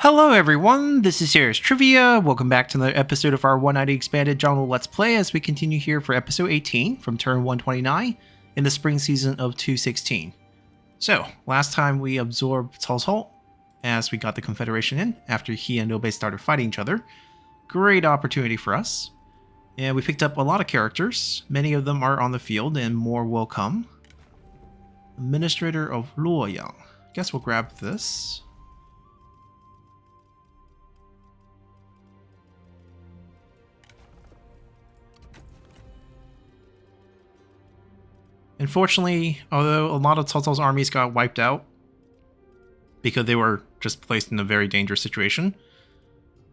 Hello everyone, this is Serious Trivia. Welcome back to another episode of our 190 Expanded Jungle Let's Play as we continue here for episode 18 from turn 129 in the spring season of 216. So, last time we absorbed Tul's Halt as we got the Confederation in after he and Obe started fighting each other. Great opportunity for us. And we picked up a lot of characters. Many of them are on the field and more will come. Administrator of Luoyang. Guess we'll grab this. Unfortunately, although a lot of Tul's armies got wiped out because they were just placed in a very dangerous situation,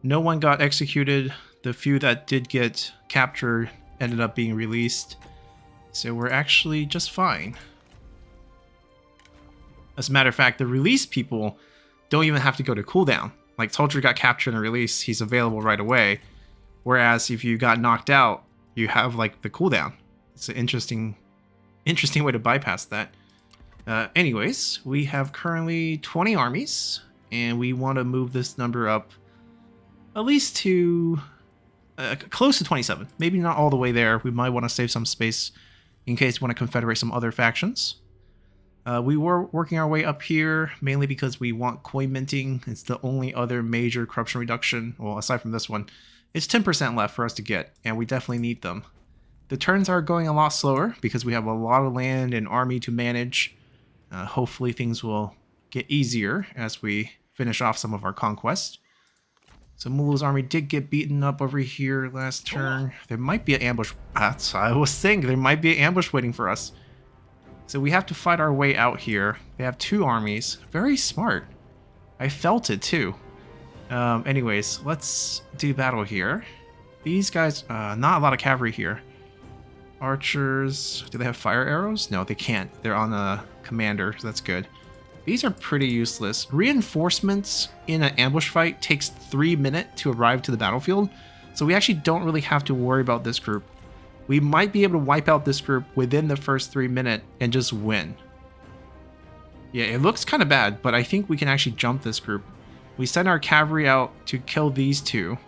no one got executed. The few that did get captured ended up being released, so we're actually just fine. As a matter of fact, the released people don't even have to go to cooldown. Like Tulsa got captured and released, he's available right away. Whereas if you got knocked out, you have like the cooldown. It's an interesting way to bypass that. Anyways, we have currently 20 armies, and we want to move this number up at least to close to 27. Maybe not all the way there. We might want to save some space in case we want to confederate some other factions. We were working our way up here mainly because we want coin minting. It's the only other major corruption reduction. Well, aside from this one, it's 10% left for us to get, and we definitely need them. The turns are going a lot slower because we have a lot of land and army to manage. Hopefully things will get easier as we finish off some of our conquests. So Mulu's army did get beaten up over here last turn. There might be an ambush. That's what I was saying. There might be an ambush waiting for us. So we have to fight our way out here. They have two armies. Very smart. I felt it too. Anyways, let's do battle here. These guys, not a lot of cavalry here. Archers, do they have fire arrows? No, they can't. They're on a commander, so that's good. These are pretty useless. Reinforcements in an ambush fight takes 3 minutes to arrive to the battlefield, so we actually don't really have to worry about this group. We might be able to wipe out this group within the first 3 minutes and just win. Yeah, it looks kind of bad, but I think we can actually jump this group. We send our cavalry out to kill these two,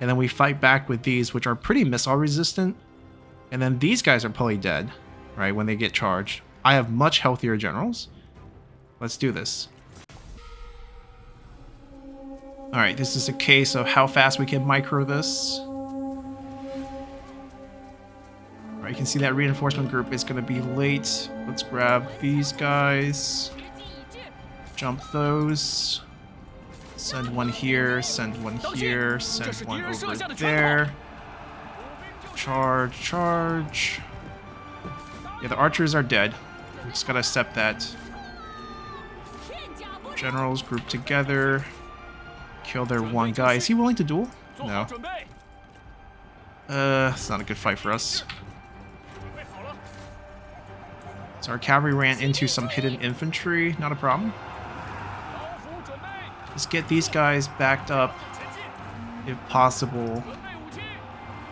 and then we fight back with these, which are pretty missile resistant. And then these guys are probably dead, right, when they get charged. I have much healthier generals. Let's do this. Alright, this is a case of how fast we can micro this. Alright, you can see that reinforcement group is going to be late. Let's grab these guys. Jump those. Send one here, send one here, send one over there. Charge, charge. Yeah, the archers are dead. We just gotta accept that. Generals group together. Kill their one guy. Is he willing to duel? No. It's not a good fight for us. So our cavalry ran into some hidden infantry. Not a problem. Let's get these guys backed up if possible.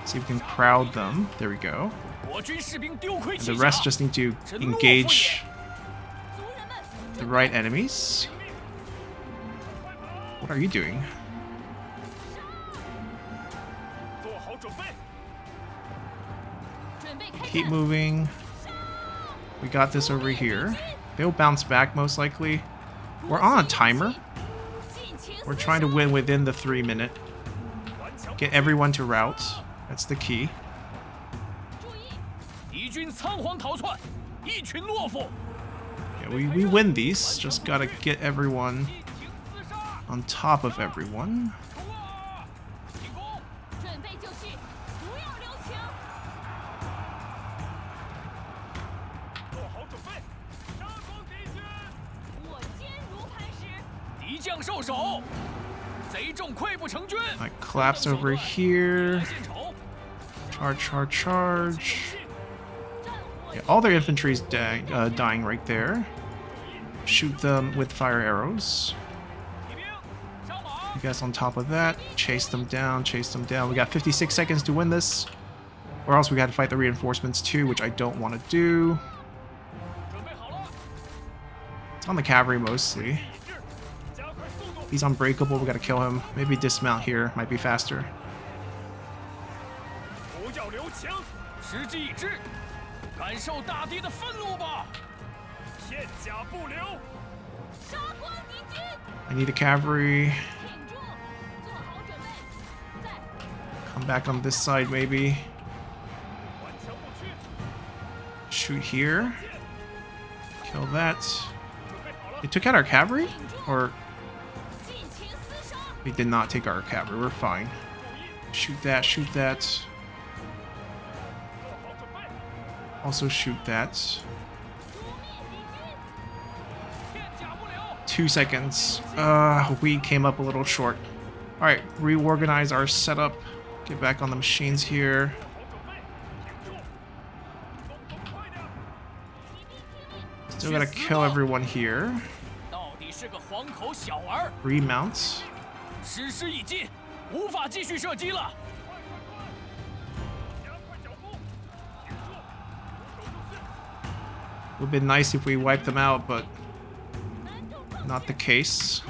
See if we can crowd them. There we go. And the rest just need to engage the right enemies. What are you doing? Keep moving. We got this over here. They'll bounce back most likely. We're on a timer. We're trying to win within the 3 minute. Get everyone to rout. That's the key. Yeah, we win these. Just gotta get everyone on top of everyone. I collapse over here. Charge, charge, charge. Yeah, all their infantry's dying right there. Shoot them with fire arrows. You guys on top of that. Chase them down, chase them down. We got 56 seconds to win this. Or else we got to fight the reinforcements too, which I don't want to do. It's on the cavalry mostly. He's unbreakable. We gotta kill him. Maybe dismount here. Might be faster. I need a cavalry. Come back on this side, maybe. Shoot here. Kill that. They took out our cavalry? Or... we did not take our cavalry. We're fine. Shoot that, shoot that. Also shoot that. 2 seconds. We came up a little short. Alright, reorganize our setup. Get back on the machines here. Still gotta kill everyone here. Remount. Would have been nice if we wiped them out, but not the case.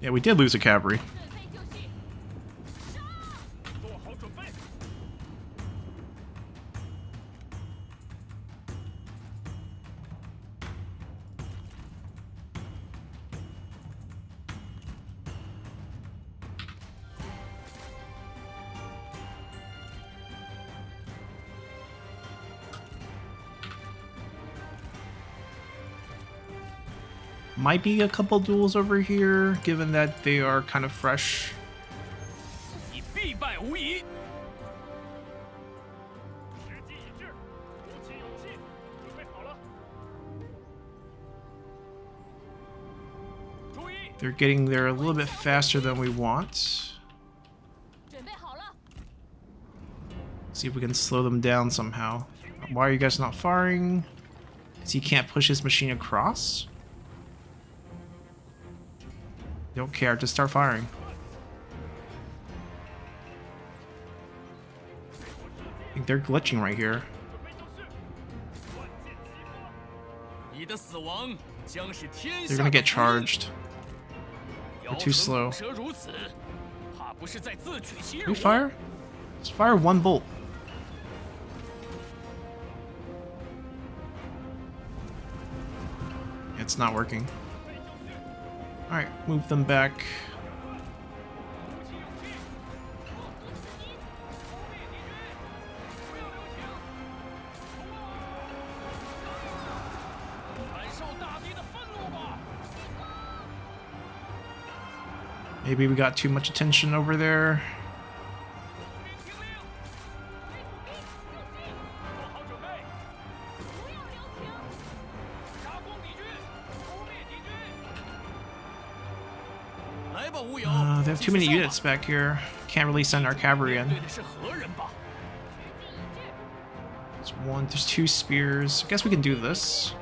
Yeah, we did lose a cavalry. Might be a couple duels over here, given that they are kind of fresh. They're getting there a little bit faster than we want. See if we can slow them down somehow. Why are you guys not firing? Because he can't push his machine across? Don't care, just start firing. I think they're glitching right here. They're gonna get charged. We're too slow. Can we fire? Let's fire one bolt. It's not working. Alright, move them back. Maybe we got too much attention over there. They have too many units back here. Can't really send our cavalry in. There's two spears. I guess we can do this.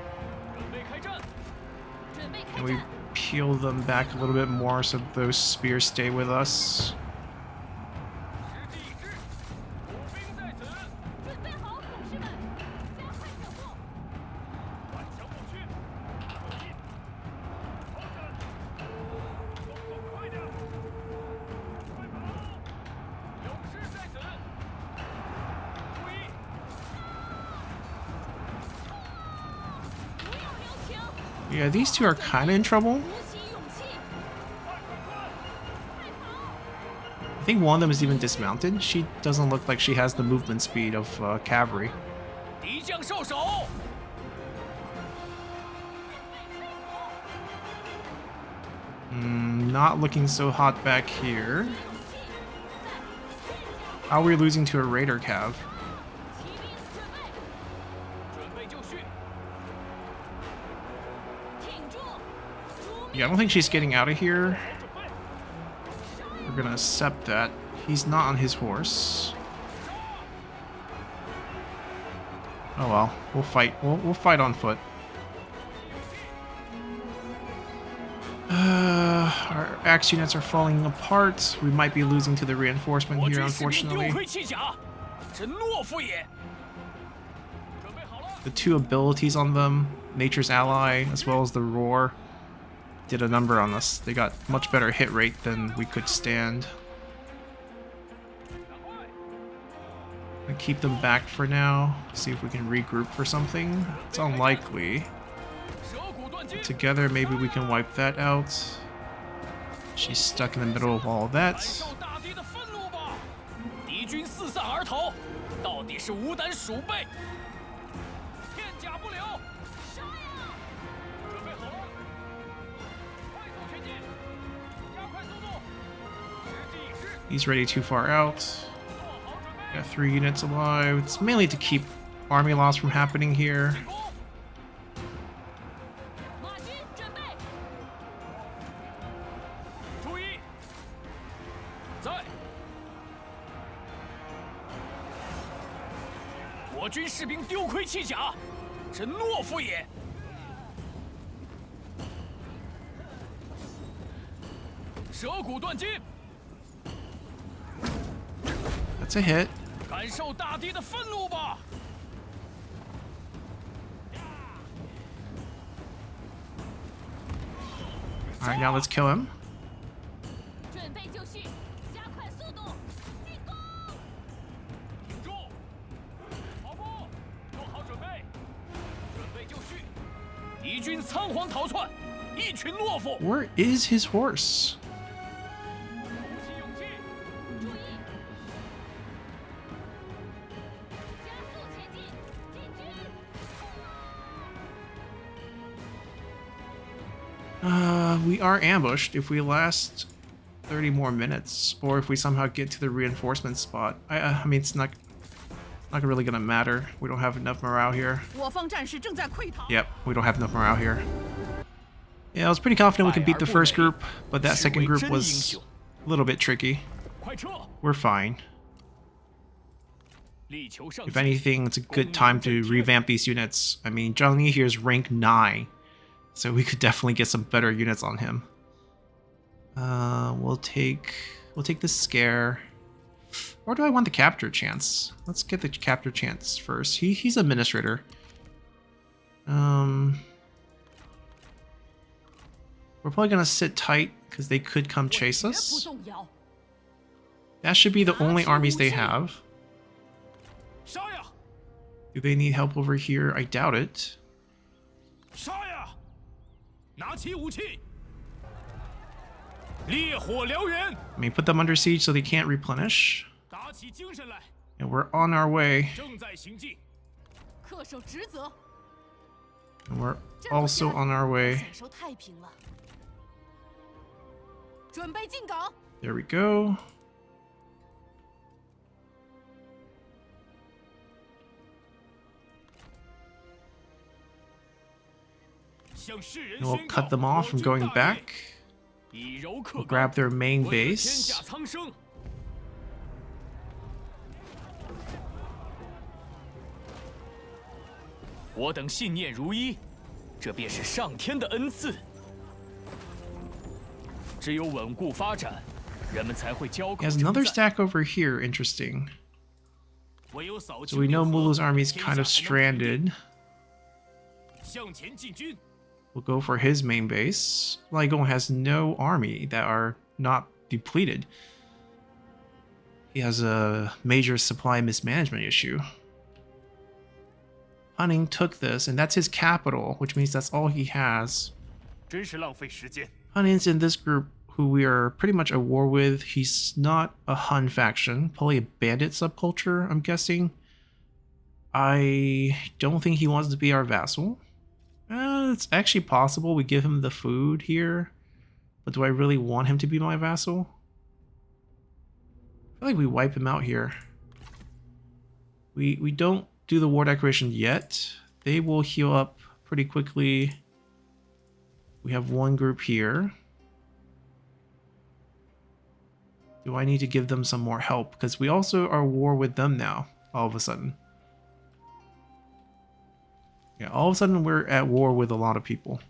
And we peel them back a little bit more so those spears stay with us. Yeah, these two are kind of in trouble. I think one of them is even dismounted. She doesn't look like she has the movement speed of cavalry. Not looking so hot back here. How are we losing to a raider cav? Yeah, I don't think she's getting out of here. We're gonna accept that. He's not on his horse. Oh well, we'll fight. We'll fight on foot. Our axe units are falling apart. We might be losing to the reinforcement here, unfortunately. the two abilities on them, Nature's Ally as well as the Roar, did a number on us. They got much better hit rate than we could stand. And keep them back for now. See if we can regroup for something. It's unlikely. Together, maybe we can wipe that out. She's stuck in the middle of all of that. He's ready too far out. Got 3 units alive. It's mainly to keep army loss from happening here. That's a hit. Alright, now let's kill him. Where is his horse? We are ambushed if we last 30 more minutes, or if we somehow get to the reinforcement spot. I mean, it's not really gonna matter. We don't have enough morale here. Yep, we don't have enough morale here. Yeah, I was pretty confident we could beat the first group, but that second group was a little bit tricky. We're fine. If anything, it's a good time to revamp these units. I mean, Zhang here is rank 9. So we could definitely get some better units on him. We'll take the scare. Or do I want the capture chance? Let's get the capture chance first. He's administrator. We're probably gonna sit tight because they could come chase us. That should be the only armies they have. Do they need help over here? I doubt it. I mean, put them under siege so they can't replenish. And we're on our way. And we're also on our way. There we go. And we'll cut them off from going back. We'll grab their main base. He has another stack over here, interesting. So we know Mulu's army is kind of stranded. We'll go for his main base. Ligon has no army that are not depleted. He has a major supply mismanagement issue. Hunting took this, and that's his capital, which means that's all he has. Hunting's in this group who we are pretty much at war with. He's not a Hun faction, probably a bandit subculture, I'm guessing. I don't think he wants to be our vassal. It's actually possible we give him the food here, but do I really want him to be my vassal? I feel like we wipe him out here. We don't do the war declaration yet. They will heal up pretty quickly. We have one group here. Do I need to give them some more help? Because we also are at war with them now, all of a sudden. Yeah, all of a sudden we're at war with a lot of people.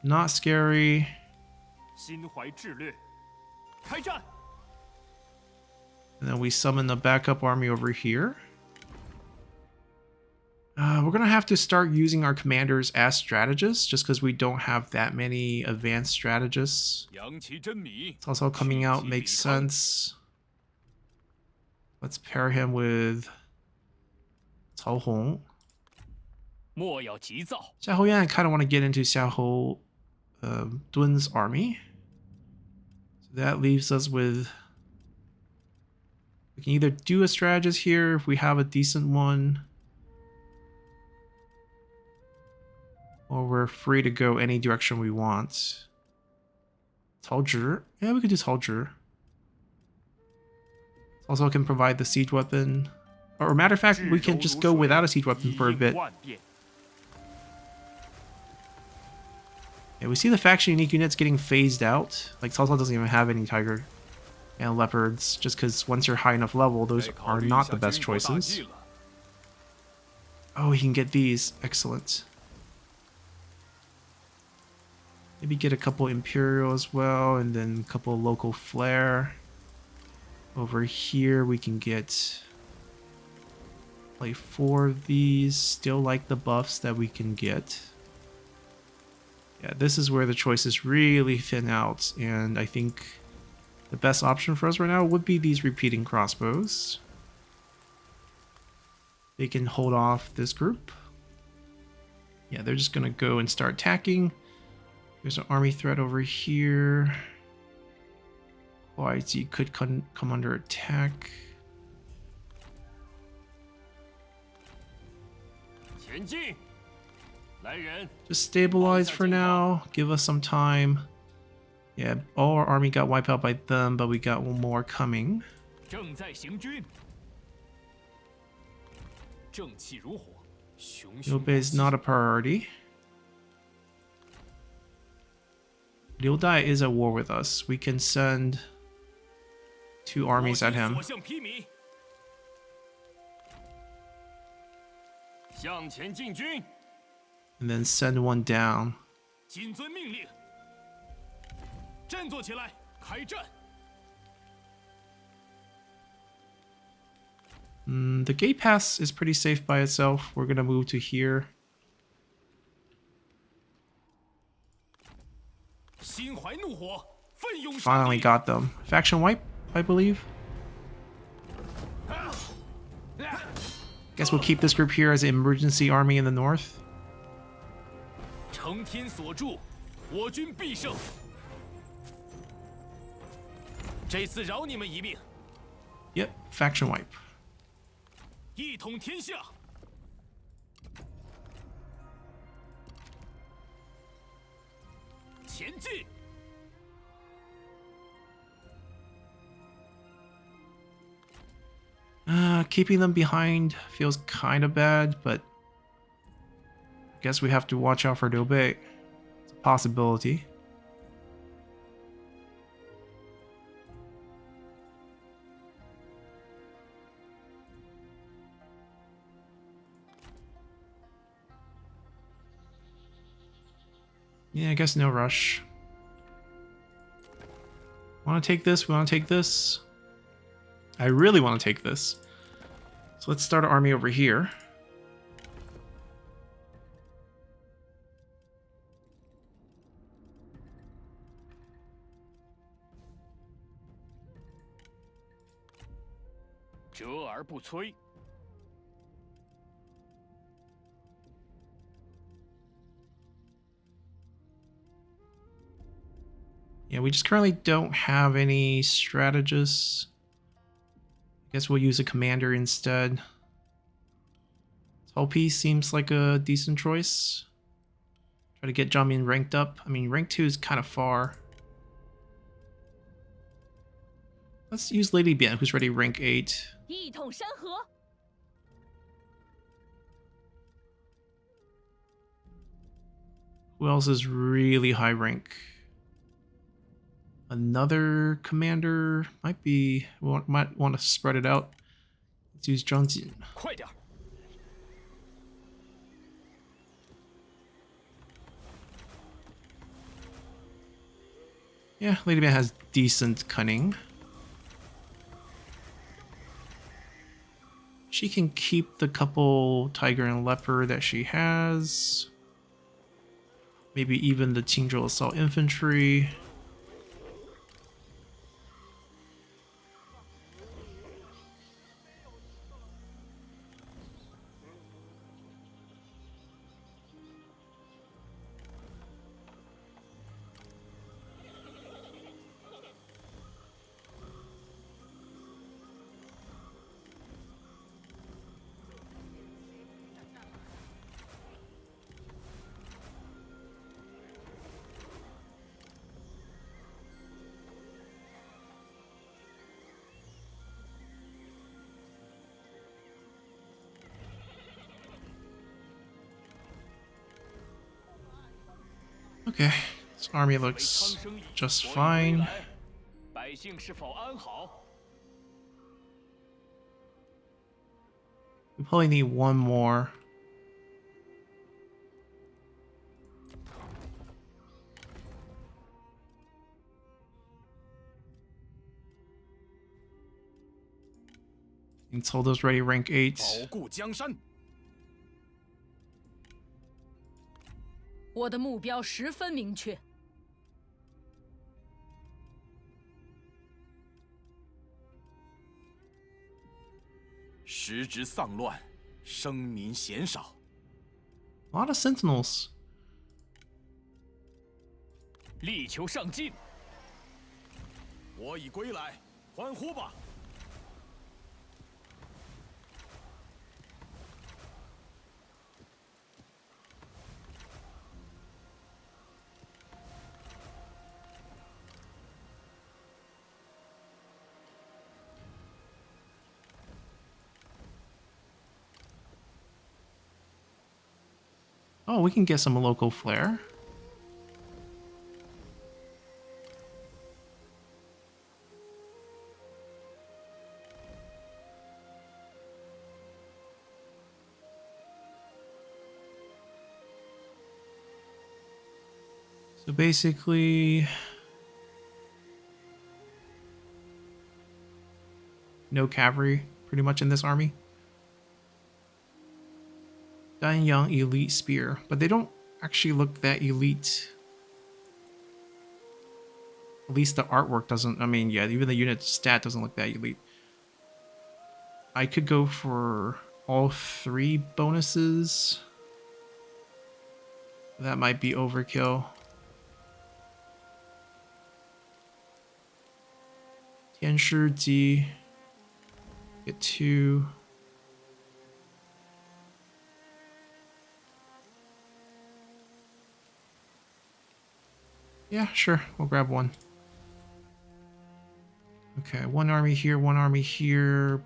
Not scary. And then we summon the backup army over here. We're gonna have to start using our commanders as strategists, just because we don't have that many advanced strategists. It's also coming out makes sense. Let's pair him with Cao Hong. Xiao Houyan, I kind of want to get into Xiao Dun's army. So that leaves us with... We can either do a strategist here if we have a decent one, or we're free to go any direction we want. Cao Zhi. Yeah, we could do Cao Zhi. Also can provide the siege weapon. Or matter of fact, we can just go without a siege weapon for a bit. Yeah, we see the faction unique units getting phased out. Like Cao Cao doesn't even have any tiger and leopards, just because once you're high enough level, those are not the best choices. Oh, he can get these. Excellent. Maybe get a couple Imperial as well, and then a couple local flair. Over here we can get like 4 of these. Still like the buffs that we can get. Yeah, this is where the choices really thin out, and I think the best option for us right now would be these repeating crossbows. They can hold off this group. Yeah, they're just gonna go and start attacking. There's an army threat over here. YZ could come under attack. Just stabilize for now. Give us some time. Yeah, all our army got wiped out by them, but we got one more coming. Liu Bei is not a priority. Liu Dai is at war with us. We can send 2 armies at him. And then send one down. The gate pass is pretty safe by itself. We're gonna move to here. Finally got them. Faction wipe, I believe. Guess we'll keep this group here as an emergency army in the north. Yep, faction wipe. Keeping them behind feels kind of bad, but I guess we have to watch out for Liu Bei. It's a possibility. Yeah, I guess no rush. Want to take this? We want to take this? I really want to take this. So let's start an army over here. Yeah, we just currently don't have any strategists. I guess we'll use a commander instead. Tall Piece seems like a decent choice. Try to get Zhang Min ranked up. I mean, rank 2 is kind of far. Let's use Lady Bian, who's already rank 8. Who else is really high rank? Another commander might be. Might want to spread it out. Let's use Zhang Jin. Yeah, Lady Bian has decent cunning. She can keep the couple tiger and leopard that she has. Maybe even the Qingzhou assault infantry. Okay, this army looks just fine. We probably need one more. Soldiers ready, rank 8. 我的目标十分明确。时值丧乱，生民鲜少。A lot of sentinels. 力求上进。我已归来，欢呼吧！ Oh, we can get some local flair. So basically, no cavalry pretty much in this army. Danyang elite spear, but they don't actually look that elite. At least the artwork doesn't, I mean, yeah, even the unit stat doesn't look that elite. I could go for all 3 bonuses. That might be overkill. Tianshi Ji. Get 2. Yeah, sure. We'll grab 1. Okay, 1 army here, 1 army here.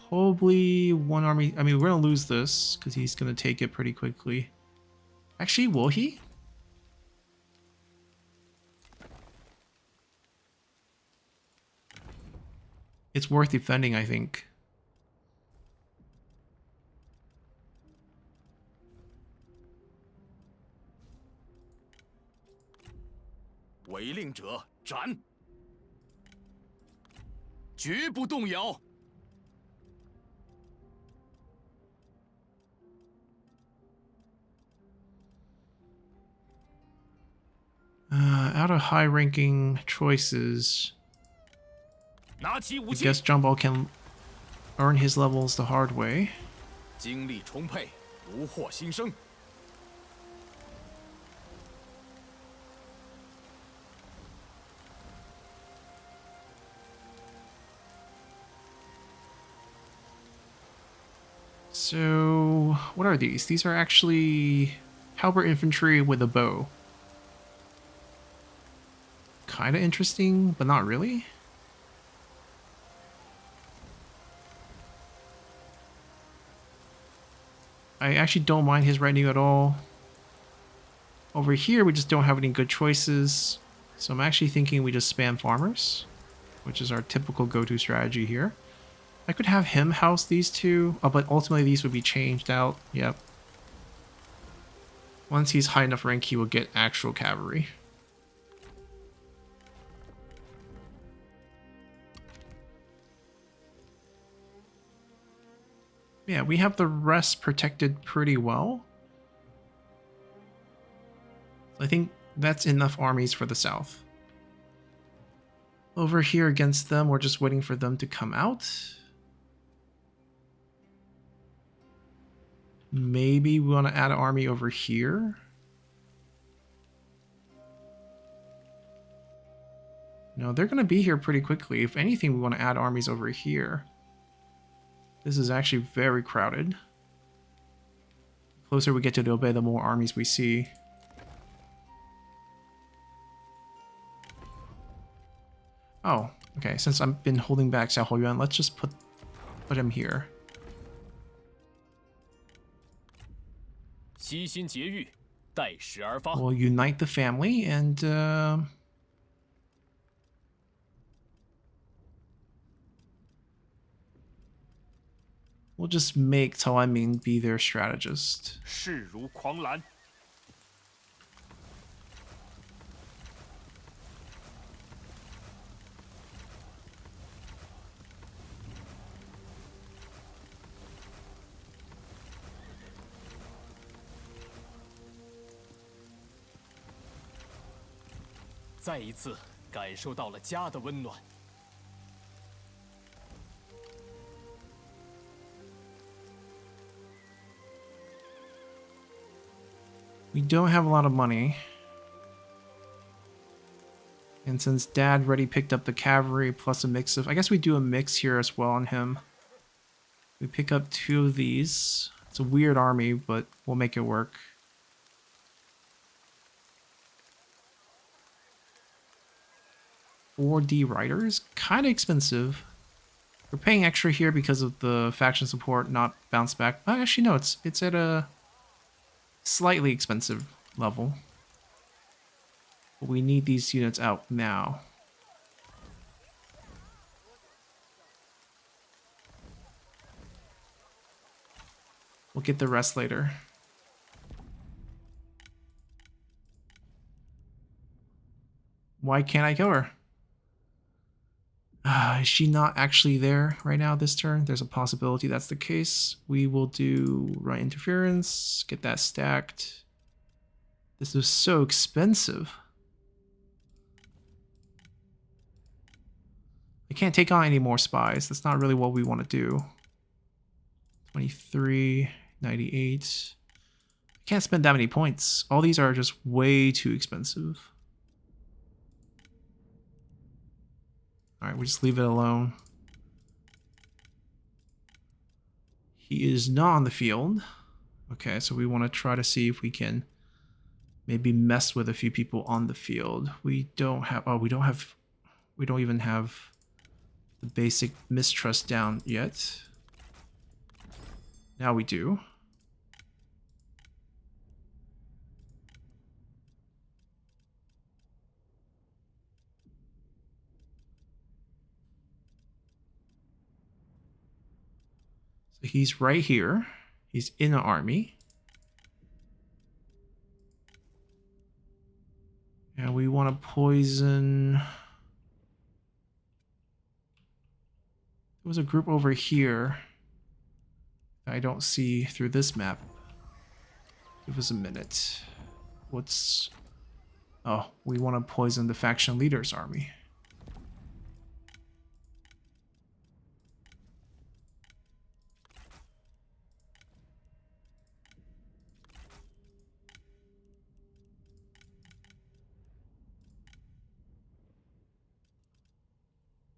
Probably 1 army. I mean, we're going to lose this because he's going to take it pretty quickly. Actually, will he? It's worth defending, I think. 违令者斩，绝不动摇。Out of high-ranking choices, 拿起武 I 器。 guess Jumbo can earn his levels the hard way. 精力充沛，如获新生。 So, what are these? These are actually halberd infantry with a bow. Kind of interesting, but not really. I actually don't mind his retinue at all. Over here, we just don't have any good choices. So I'm actually thinking we just spam farmers, which is our typical go-to strategy here. I could have him house these 2, but ultimately these would be changed out. Yep. Once he's high enough rank, he will get actual cavalry. Yeah, we have the rest protected pretty well. I think that's enough armies for the south. Over here against them, we're just waiting for them to come out. Maybe we want to add an army over here. No, they're going to be here pretty quickly. If anything, we want to add armies over here. This is actually very crowded. The closer we get to Dobe, the more armies we see. Oh, okay. Since I've been holding back Xiaohuayuan, let's just put him here. 悉心节欲，待时而发。 We'll unite the family and we'll just make Cao Anming be their strategist. 势如狂澜。 再一次感受到了家的温暖。 We don't have a lot of money. And since Dad already picked up the cavalry plus a mix of... I guess we do a mix here as well on him. We pick up 2 of these. It's a weird army, but we'll make it work. $4D riders? Kind of expensive. We're paying extra here because of the faction support not bounce back. Actually, no, it's at a slightly expensive level. But we need these units out now. We'll get the rest later. Why can't I kill her? Is she not actually there right now this turn? There's a possibility that's the case. We will do right interference, get that stacked. This is so expensive. I can't take on any more spies. That's not really what we want to do. 23, 98. I can't spend that many points. All these are just way too expensive. Alright, we just leave it alone. He is not on the field. Okay, so we want to try to see if we can maybe mess with a few people on the field. We don't have... Oh, we don't even have the basic mistrust down yet. Now we do. So he's right here. He's in an army. And we want to poison... There was a group over here I don't see through this map. Give us a minute. What's... Oh, we want to poison the faction leader's army.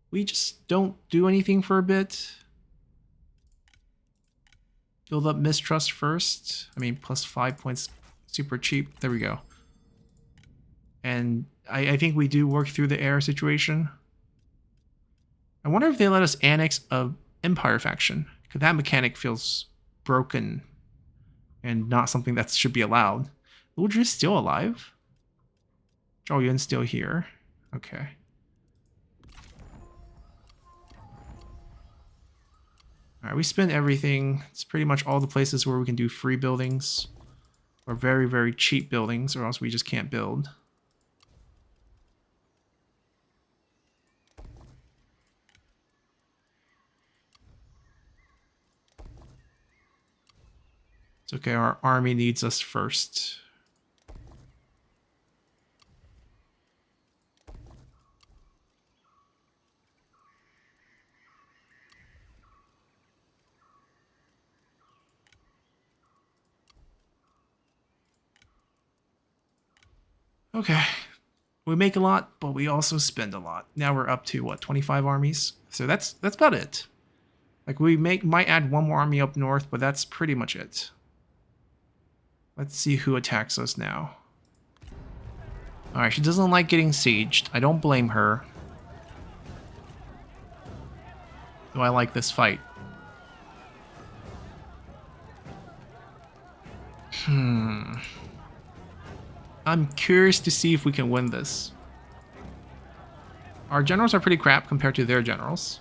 We just don't do anything for a bit. Build up mistrust first. I mean, plus 5 points, super cheap. There we go. And I think we do work through the air situation. I wonder if they let us annex a Empire faction, because that mechanic feels broken and not something that should be allowed. Ludra is still alive. Zhao Yun's still here. Okay. Alright, we spend everything. It's pretty much all the places where we can do free buildings. Or very, very cheap buildings, or else we just can't build. It's okay, our army needs us first. Okay. We make a lot, but we also spend a lot. Now we're up to what, 25 armies? So that's about it. Like we might add one more army up north, but that's pretty much it. Let's see who attacks us now. Alright, she doesn't like getting sieged. I don't blame her. Do I like this fight? I'm curious to see if we can win this. Our generals are pretty crap compared to their generals.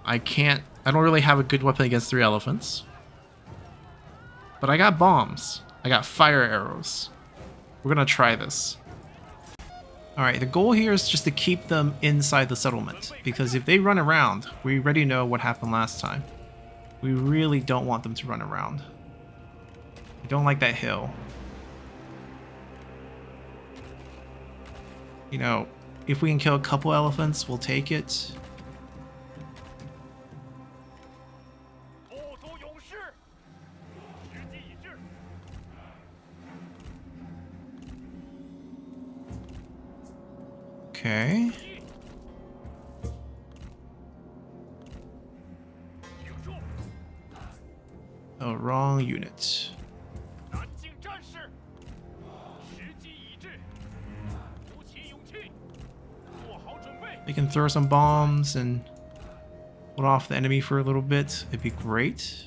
I don't really have a good weapon against 3 elephants. But I got bombs. I got fire arrows. We're gonna try this. Alright, the goal here is just to keep them inside the settlement. Because if they run around, we already know what happened last time. We really don't want them to run around. I don't like that hill. You know, if we can kill a couple elephants, we'll take it. Okay. Oh, wrong unit. They can throw some bombs and hold off the enemy for a little bit. It'd be great.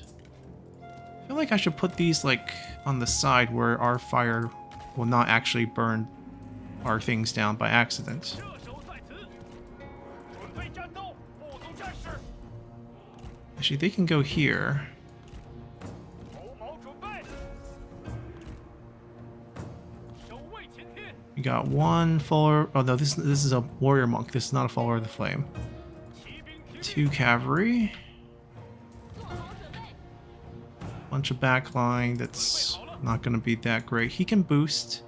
I feel like I should put these like on the side where our fire will not actually burn our things down by accident. Actually, they can go here. We got one follower. Oh no, this is a warrior monk. This is not a follower of the flame. 2 cavalry. Bunch of backline. That's not going to be that great. He can boost.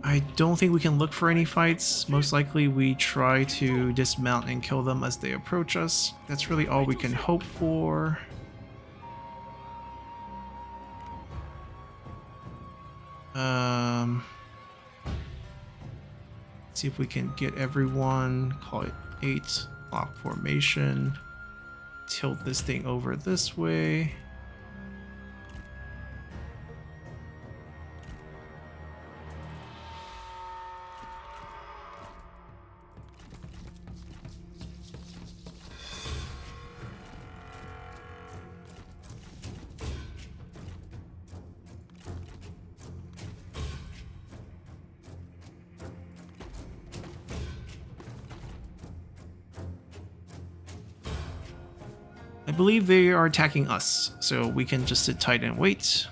I don't think we can look for any fights. Most likely we try to dismount and kill them as they approach us. That's really all we can hope for. See if we can get everyone. Call it 8. Lock formation. Tilt this thing over this way. I believe they are attacking us, so we can just sit tight and wait.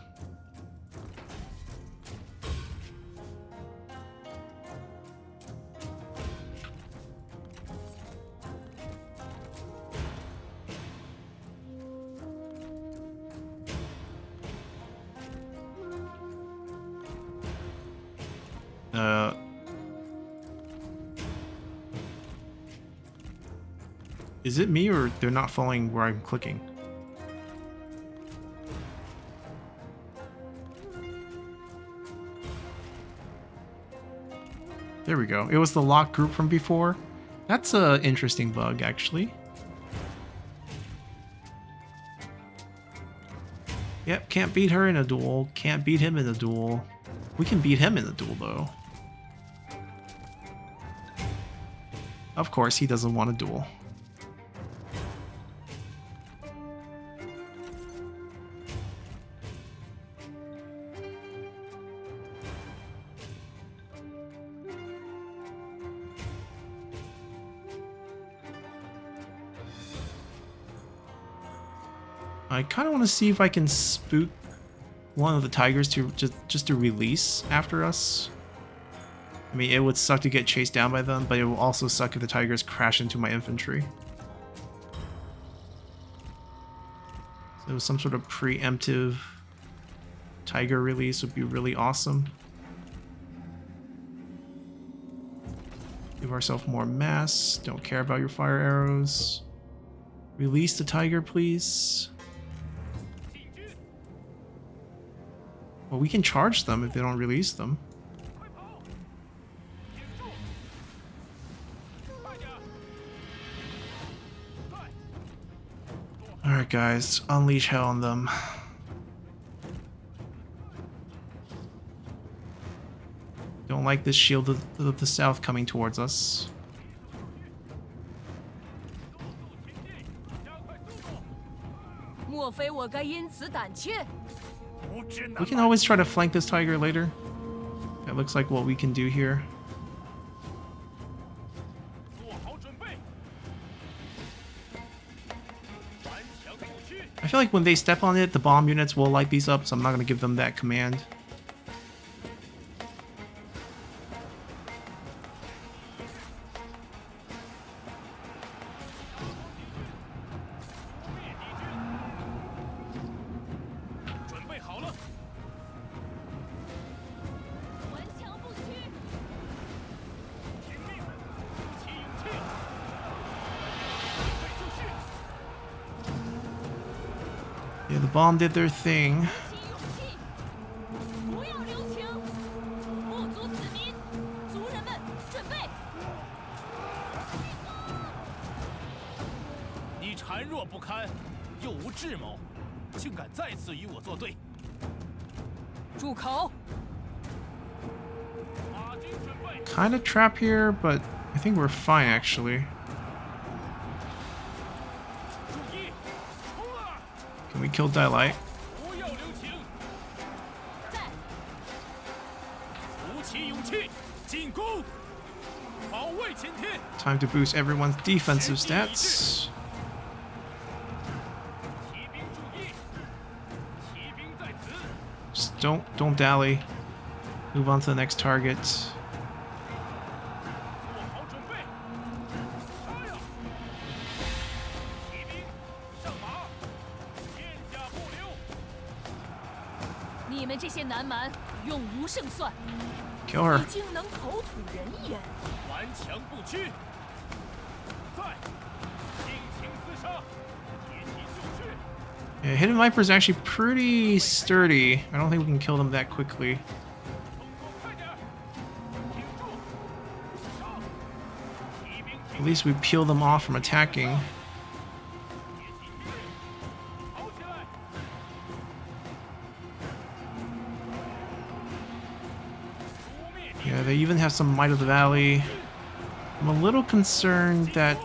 Is it me or they're not following where I'm clicking? There we go. It was the lock group from before. That's an interesting bug, actually. Yep, can't beat her in a duel. Can't beat him in a duel. We can beat him in a duel, though. Of course, he doesn't want a duel. I kind of want to see if I can spook one of the tigers to just to release after us. I mean, it would suck to get chased down by them, but it will also suck if the tigers crash into my infantry. There was some sort of preemptive tiger release would be really awesome. Give ourselves more mass. Don't care about your fire arrows. Release the tiger, please. Well, we can charge them if they don't release them. Alright guys, unleash hell on them. Don't like this shield of the south coming towards us. We can always try to flank this tiger later. That looks like what we can do here. I feel like when they step on it, the bomb units will light these up, so I'm not going to give them that command. Yeah, the bomb did their thing. Kind of trap here, but I think we're fine actually. Can we kill Daylight? Time to boost everyone's defensive stats. Just don't dally. Move on to the next target. Kill her. Yeah, Hidden Viper is actually pretty sturdy. I don't think we can kill them that quickly. At least we peel them off from attacking. Yeah, they even have some Might of the Valley. I'm a little concerned that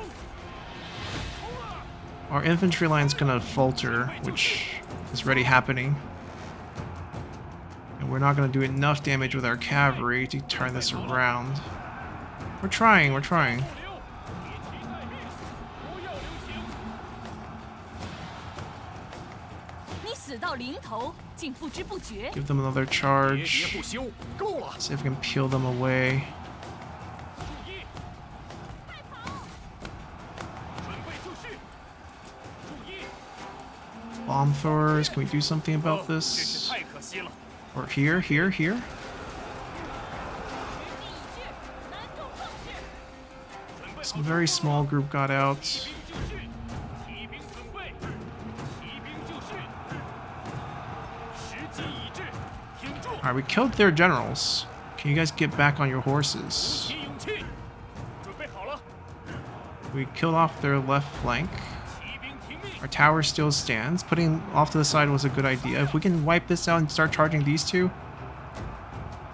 our infantry line's gonna falter, which is already happening. And we're not gonna do enough damage with our cavalry to turn this around. We're trying, we're trying. Give them another charge. See if we can peel them away. Bomb throwers, can we do something about this? Or here. Some very small group got out. Alright, we killed their generals. Can you guys get back on your horses? We killed off their left flank. Our tower still stands. Putting off to the side was a good idea. If we can wipe this out and start charging these two,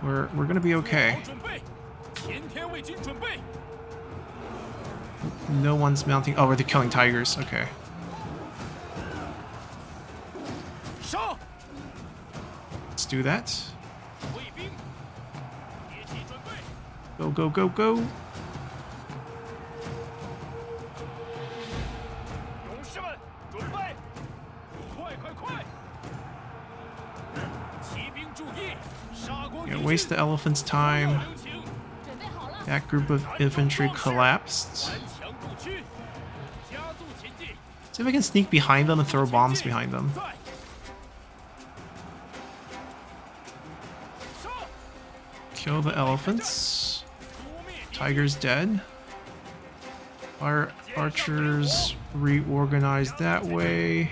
we're gonna be okay. No one's mounting. Oh, they're killing tigers. Okay. Let's do that. Go, go, go, go. Yeah, waste the elephant's time. That group of infantry collapsed. See if I can sneak behind them and throw bombs behind them. Kill the elephants. Tiger's dead. Our archers reorganize that way.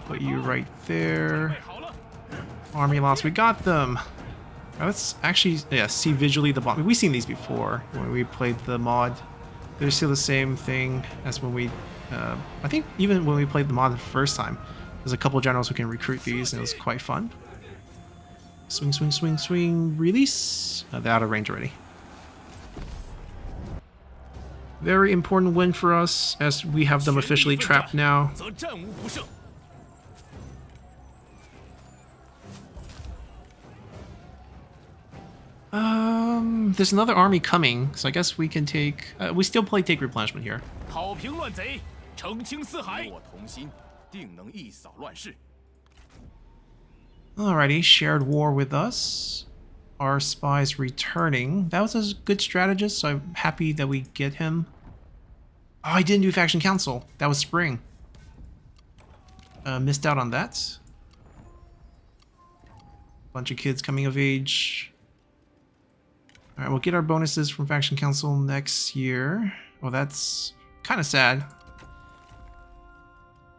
Put you right there. Army lost. We got them. Let's actually, yeah, see visually the bomb. We've seen these before when we played the mod. They're still the same thing as when we, I think even when we played the mod the first time, there's a couple generals who can recruit these, and it was quite fun. Swing, swing, swing, swing, release. They're out of range already. Very important win for us, as we have them officially trapped now. There's another army coming, so I guess we can take... we still play take replenishment here. Alrighty, shared war with us. Our spy's returning. That was a good strategist, so I'm happy that we get him. Oh, I didn't do faction council. That was spring. Missed out on that. Bunch of kids coming of age. Alright, we'll get our bonuses from faction council next year. Well, that's kind of sad.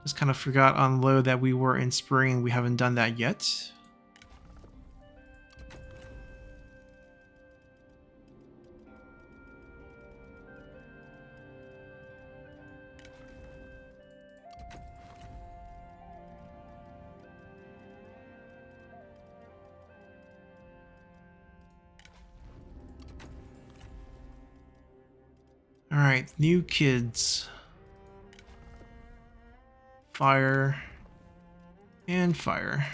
Just kind of forgot on low that we were in spring. We haven't done that yet. Alright, new kids. Fire. And fire.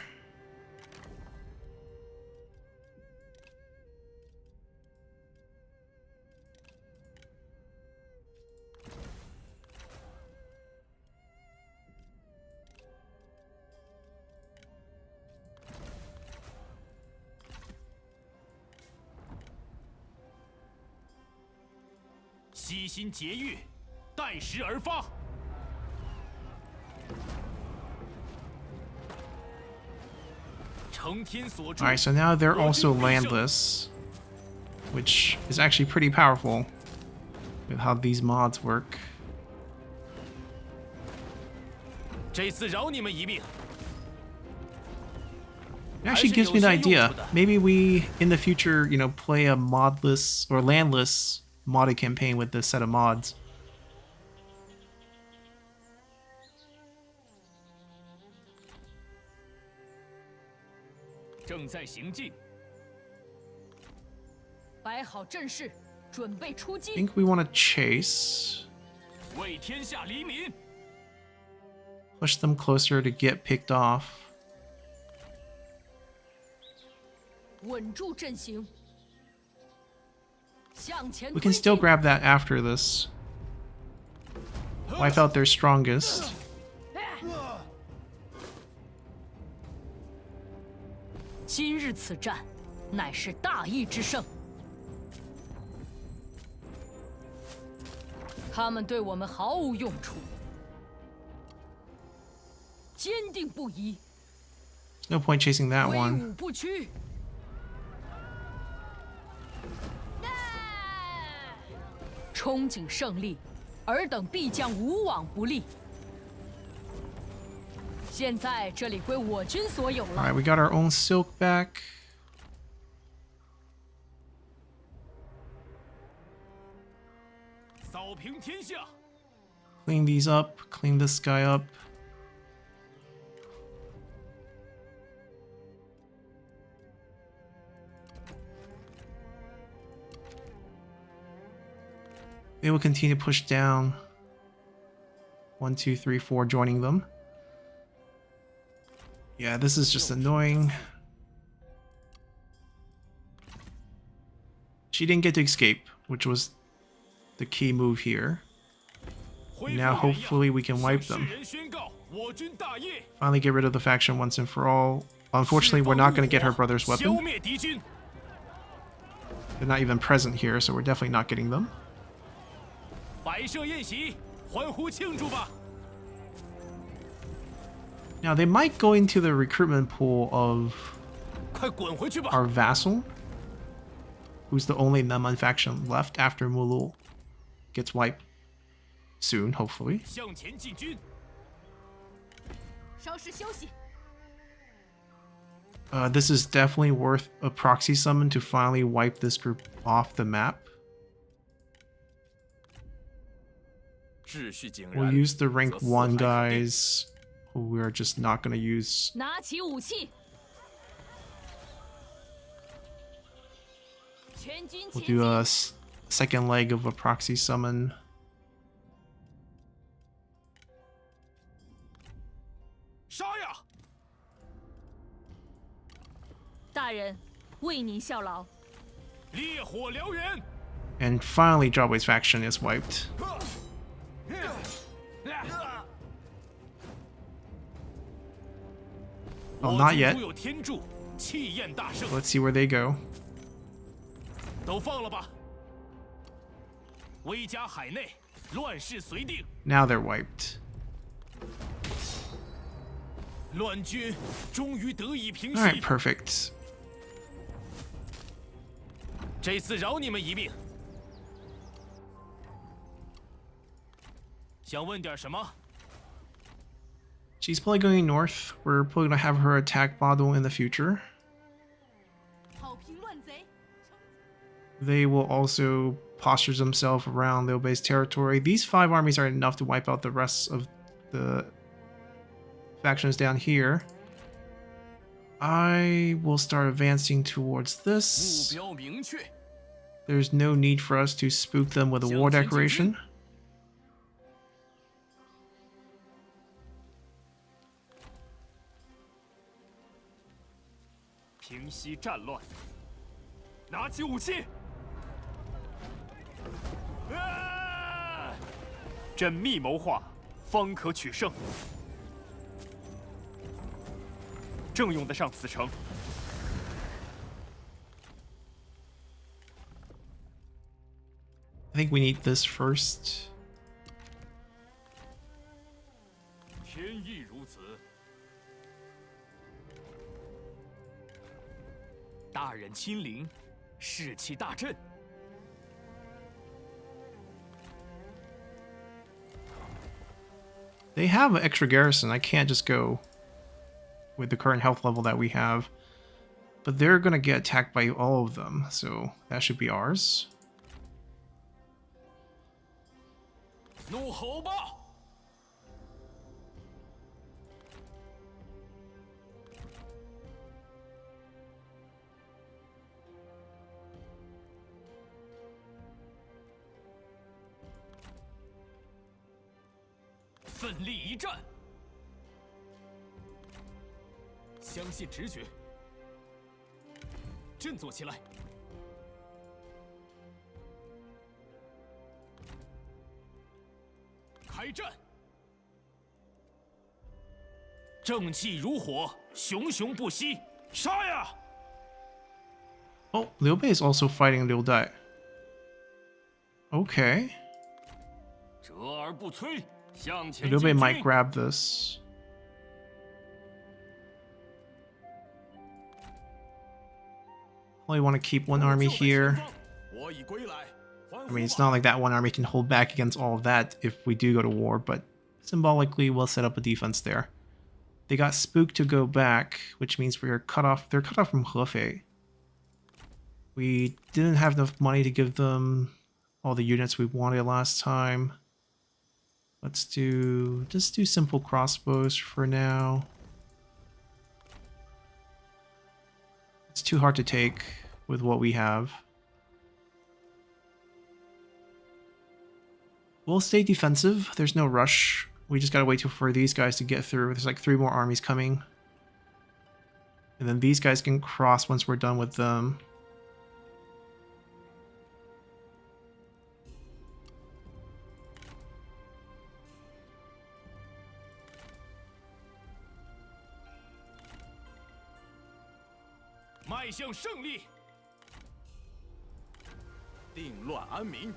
Alright, so now they're also landless, which is actually pretty powerful with how these mods work. It actually gives me an idea. Maybe we, in the future, you know, play a modless or landless modded campaign with this set of mods. I think we want to chase. Push them closer to get picked off. We can still grab that after this. Wipe out their strongest. No point chasing that one. Alright, we got our own silk back. Clean these up, clean this guy up. They will continue to push down. 1, 2, 3, 4, joining them. Yeah, this is just annoying. She didn't get to escape, which was the key move here. Now hopefully we can wipe them. Finally get rid of the faction once and for all. Unfortunately, we're not going to get her brother's weapon. They're not even present here, so we're definitely not getting them. Now they might go into the recruitment pool of 快滚回去吧！ our Vassal, who's the only Naman faction left after Mulul gets wiped soon, hopefully. 向前进军！ 稍事休息。 This is definitely worth a proxy summon to finally wipe this group off the map. 秩序井 We'll 然。 use the rank 则四 1 海肯定 guys who we're just not going to use. 拿起武器。全军 We'll 前 do 进。 a second leg of a proxy summon. 杀呀！ 大人，为您效劳。 烈火燎原！ And finally, Jawbei's faction is wiped. Oh, 我 not 军 yet. 徒有天助，气焰大盛。 Let's see where they go. 都放了吧！威加海内，乱世随定。 Now they're wiped. 乱军终于得以平息。 Alright, perfect. 这次饶你们一命。想问点什么？ She's probably going north. We're probably going to have her attack Badung in the future. 好评乱贼。 They will also posture themselves around Liu Bei's territory. These 5 armies are enough to wipe out the rest of the factions down here. I will start advancing towards 目 this. 标明确， There's no need for us to spook them with a war decoration. 平息战乱。拿起武器！缜密谋划，方可取胜。正用得上此城。 I think we need this first. 天意如此。大人亲临，士气大振。 They have an extra garrison. I can't just go with the current health level that we have. But they're going to get attacked by all of them, so that should be ours. 怒吼吧！ 奋力一战，相信直觉，振作起来！开战！正气如火，熊熊不息，杀呀！ Oh, Liu Bei is also fighting Liu Dai. Okay. 折而不摧，向前 Liu 进 Bei might 军。 grab this. Only want to keep one army here. 我已归来，欢 I 呼 mean, it's 吧！ not like that one army can hold back against all of that if we do go to war, but symbolically we'll set up a defense there. They got spooked to go back, which means we are cut off. They're cut off from Hefei. We didn't have enough money to give them all the units we wanted last time. Let's just do simple crossbows for now. It's too hard to take with what we have. We'll stay defensive. There's no rush. We just gotta wait for these guys to get through. There's like 3 more armies coming. And then these guys can cross once we're done with them. "迈向胜利，定乱安民。 All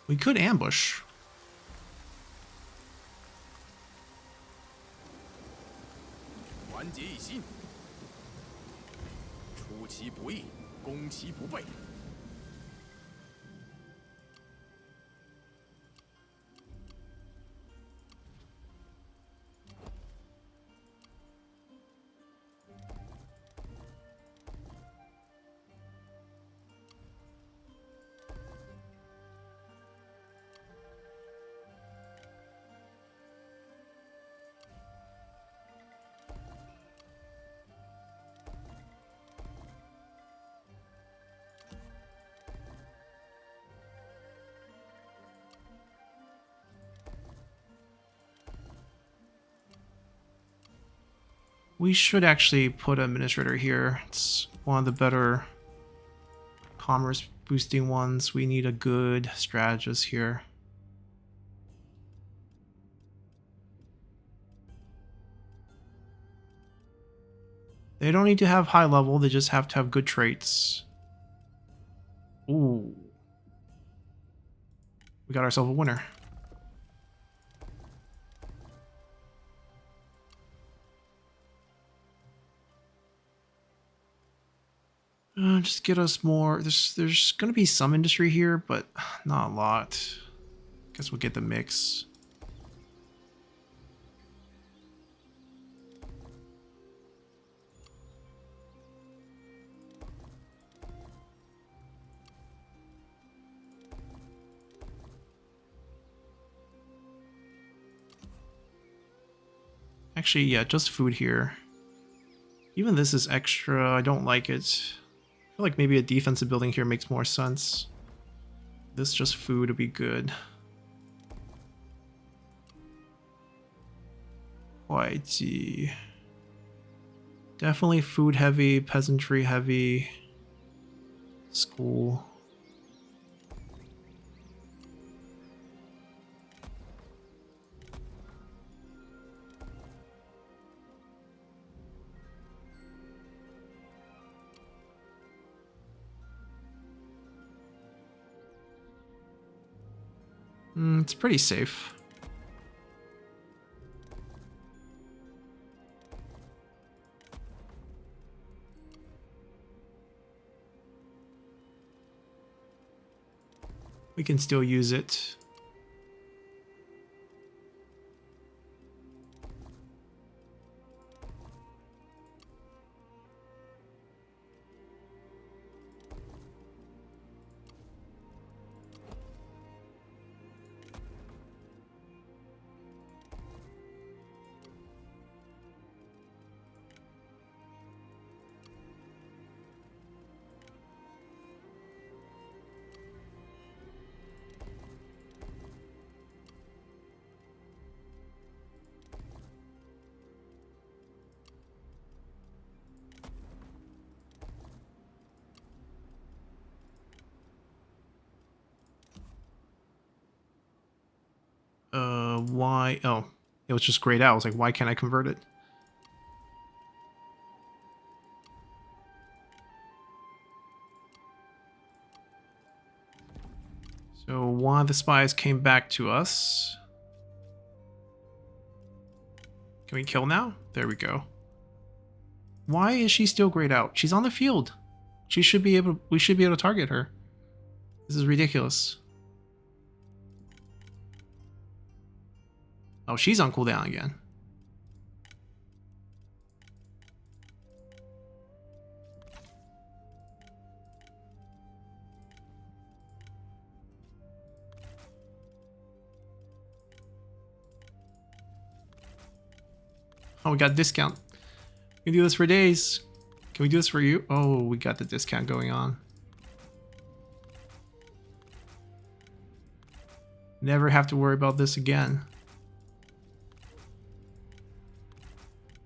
We could ambush. 团结一心，出其不意，攻其不备。 We should actually put administrator here. It's one of the better commerce boosting ones. We need a good strategist here. They don't need to have high level, they just have to have good traits. Ooh. We got ourselves a winner. Just get us more. There's gonna be some industry here, but not a lot. Guess we'll get the mix. Actually, yeah, just food here. Even this is extra. I don't like it. I feel like maybe a defensive building here makes more sense. This just food would be good. Whitey. Definitely food heavy, peasantry heavy. School. It's pretty safe. We can still use it. Why? Oh, it was just grayed out. I was like, why can't I convert it? So one of the spies came back to us. Can we kill now? There we go. Why is she still grayed out? She's on the field. She should be able. We should be able to target her. This is ridiculous. Oh, she's on cooldown again. Oh, we got a discount. We can do this for days. Can we do this for you? Oh, we got the discount going on. Never have to worry about this again.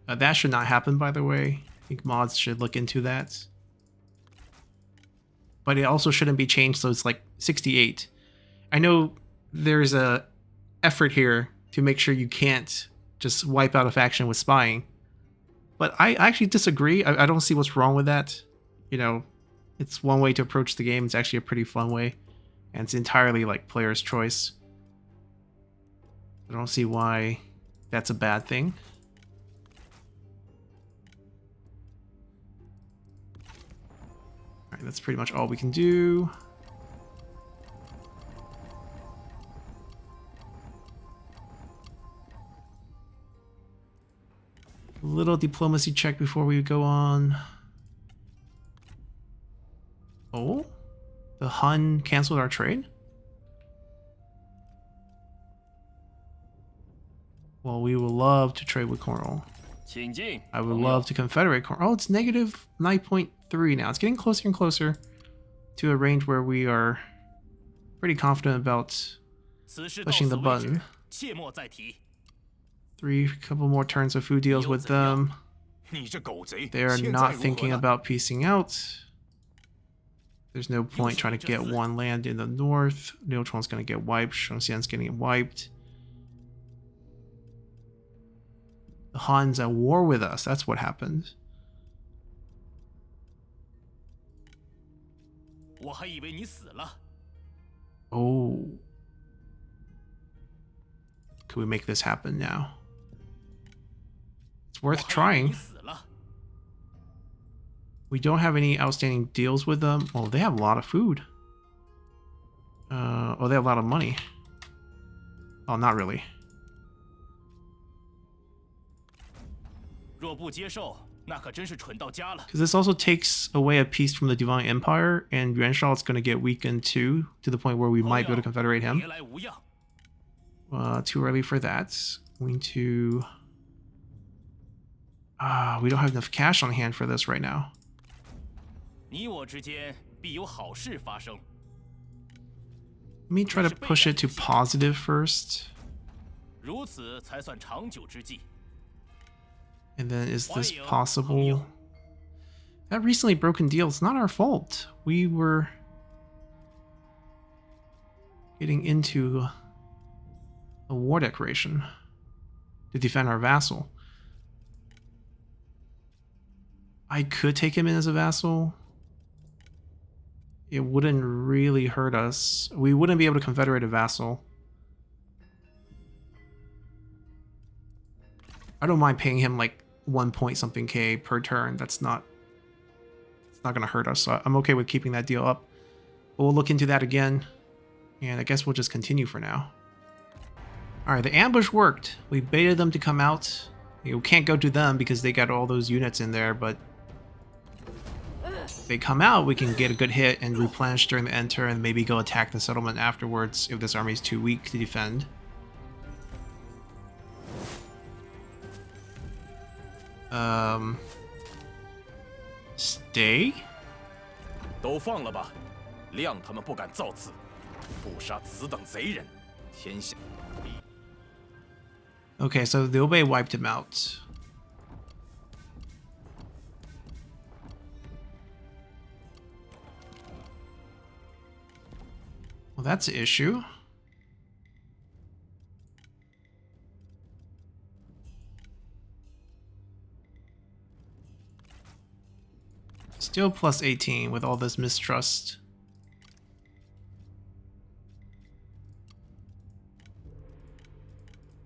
That should not happen, by the way. I think mods should look into that. But it also shouldn't be changed so it's like 68. I know there's a effort here to make sure you can't just wipe out a faction with spying. But I actually disagree. I don't see what's wrong with that. You know, it's one way to approach the game. It's actually a pretty fun way. And it's entirely like player's choice. I don't see why that's a bad thing. Alright, that's pretty much all we can do. A little diplomacy check before we go on. Oh? The Hun canceled our trade? Well, we would love to trade with Cornwall. I would love to confederate Cornwall. Oh, it's negative 9.3 now. It's getting closer and closer to a range where we are pretty confident about pushing the button. Couple more turns of food deals with them. They are not thinking about piecing out. There's no point trying to get one land in the north. Neutron's going to get wiped. Shangxian's getting wiped. The Han's at war with us. That's what happened. Oh. Could we make this happen now? It's worth trying. We don't have any outstanding deals with them. Oh, they have a lot of food. Oh, they have a lot of money. Oh, not really. Because this also takes away a piece from the Divine Empire, and Yuan is going to get weakened too, to the point where we might be able to confederate him. Too early for that. Going to... we don't have enough cash on hand for this right now. Let me try to push it to positive first. And then, is this possible? That recently broken deal, it's not our fault. We were getting into a war declaration to defend our vassal. I could take him in as a vassal. It wouldn't really hurt us. We wouldn't be able to confederate a vassal. I don't mind paying him like 1 point something K per turn. It's not gonna hurt us, so I'm okay with keeping that deal up. But we'll look into that again, and I guess we'll just continue for now. Alright, the ambush worked. We baited them to come out. You can't go to them because they got all those units in there, but if they come out, we can get a good hit and replenish during the end turn, and maybe go attack the settlement afterwards if this army is too weak to defend. Stay? Okay, so the Liu wiped him out. Well, that's an issue. Still plus 18 with all this mistrust.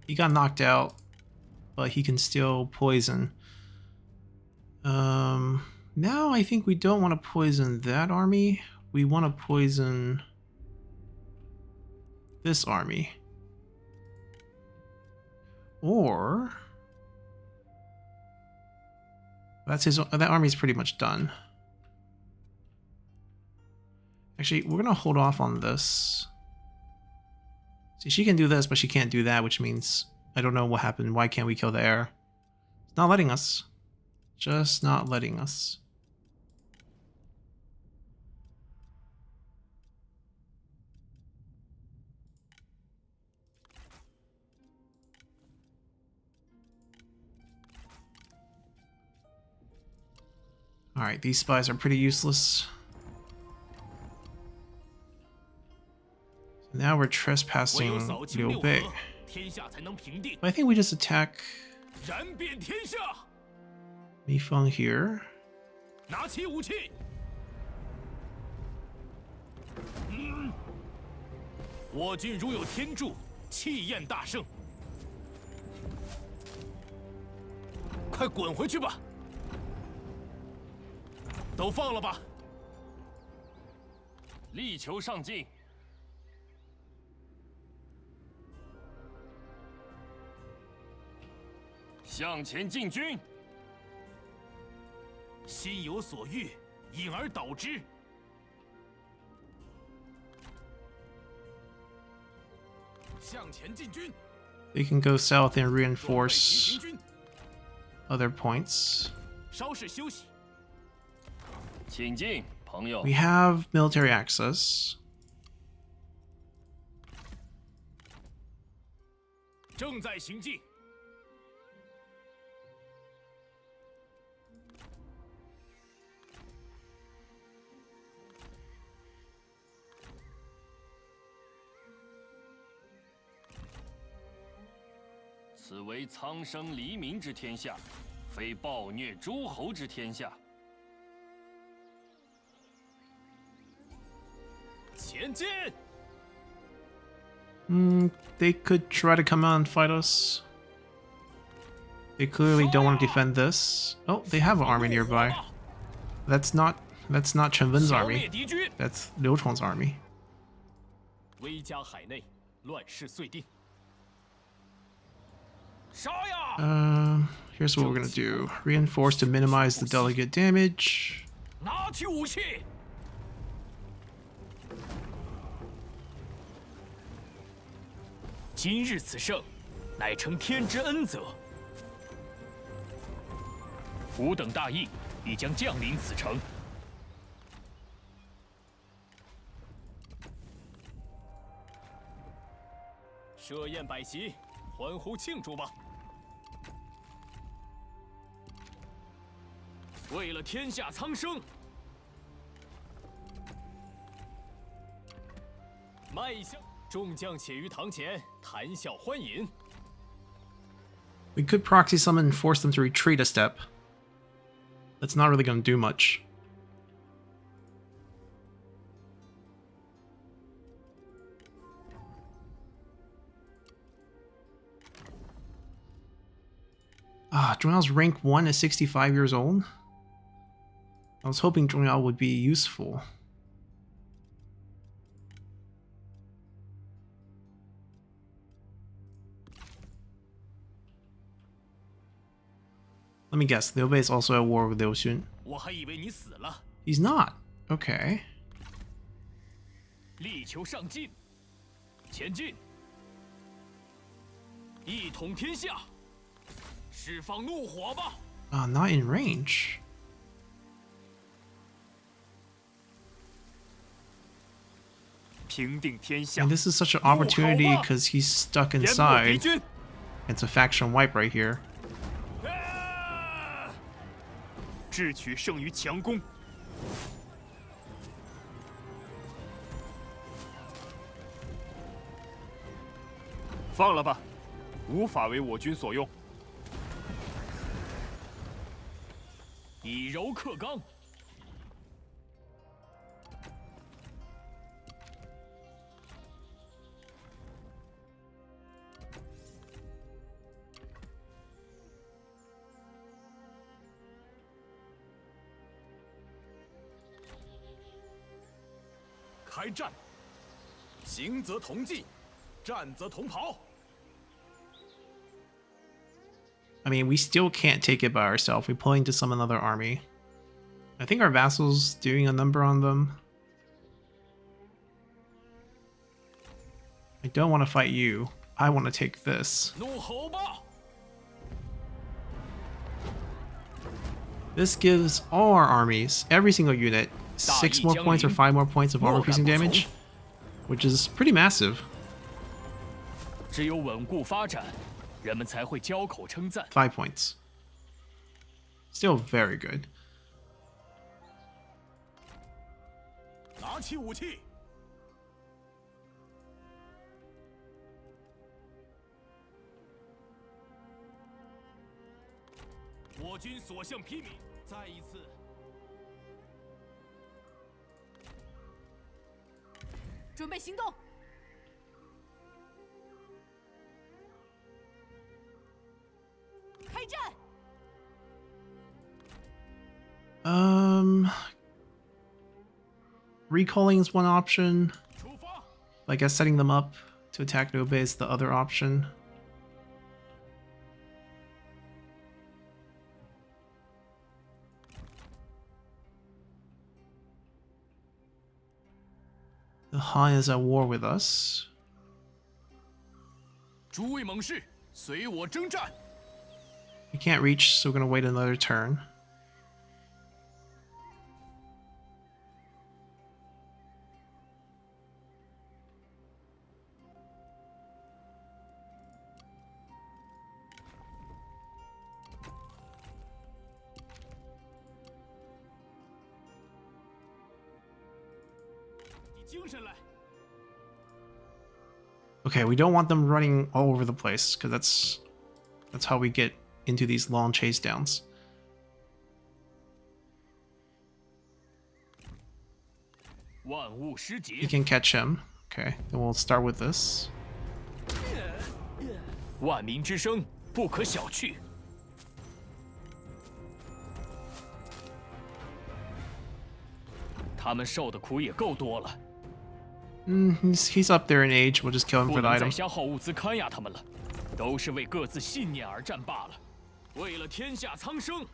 He got knocked out, but he can still poison. Now I think we don't want to poison that army. We want to poison this army. Or that army's pretty much done. Actually, we're gonna hold off on this. See, she can do this, but she can't do that, which means I don't know what happened. Why can't we kill the heir? It's not letting us. Just not letting us. Alright, these spies are pretty useless. Now we're trespassing Liu Bei. I think we just attack Mi Feng here. 我军如有天助，气焰大盛。快滚回去吧！都放了吧！力求上进。向前进军。心有所欲，因而导之。向前进军。 They can go south and reinforce other points. 稍事休息。请进，朋友。 We have military access. 正在行进。此为苍生黎民之天下，非暴虐诸侯之天下。前进！ They could try to come out and fight us. They clearly don't want to defend this. Oh, they have an army nearby. That's not Chen Wen's army. That's Liu Chong's army. 威加海内，乱世遂定。 Here's what we're gonna do. Reinforce to minimize the delegate damage. 拿起武器！今日此胜，乃承天之恩泽。吾等大义，已将降临此城。设宴摆席，欢呼庆祝吧！ 为了天下苍生，迈向众将且于堂前谈笑欢饮。 We could proxy summon and force them to retreat a step. That's not really going to do much. Zhongyao rank 1 is 65 years old. I was hoping Zhongyao would be useful. Let me guess, Liu Bei is also at war with Liu Xun. 我还以为你死了。 He's not. Okay. 力求上进，前进，一统天下，释放怒火吧！ Not in range. 平定天下。 And this is such an opportunity because he's stuck 淹没敌 inside. 军。 It's a faction wipe right here. 智取胜于强攻。放了吧，无法为我军所用。以柔克刚。开战！行则同进，战则同跑。 I mean, we still can't take it by ourselves. We pull into some another army. I think our vassal's doing a number on them. I don't want to fight you. I want to take this. 怒吼吧！ This gives all our armies, every single unit, 6 more points or 5 more points of armor piercing damage, which is pretty massive. 只有稳固发展，人们才会交口称赞。 5 points. Still very good. 拿起武器！我军所向披靡，再一次。准备行动。战。Recalling is one option. 出发！ I guess setting them up to attack Nobe is the other option. The Han is at war with us. 诸位猛士，随我征战！ We can't reach, so we're gonna wait another turn. Okay, we don't want them running all over the place, because that's how we get into these long chase downs. 万物失节。 You can catch him. Okay, then we'll start with this. 万民之声不可小觑。他们受的苦也够多了， He's up there in age. We'll just kill him 不 for the 能再 item. 消耗物资看压他们了，都是为各自信念而战罢了，为了天下苍生。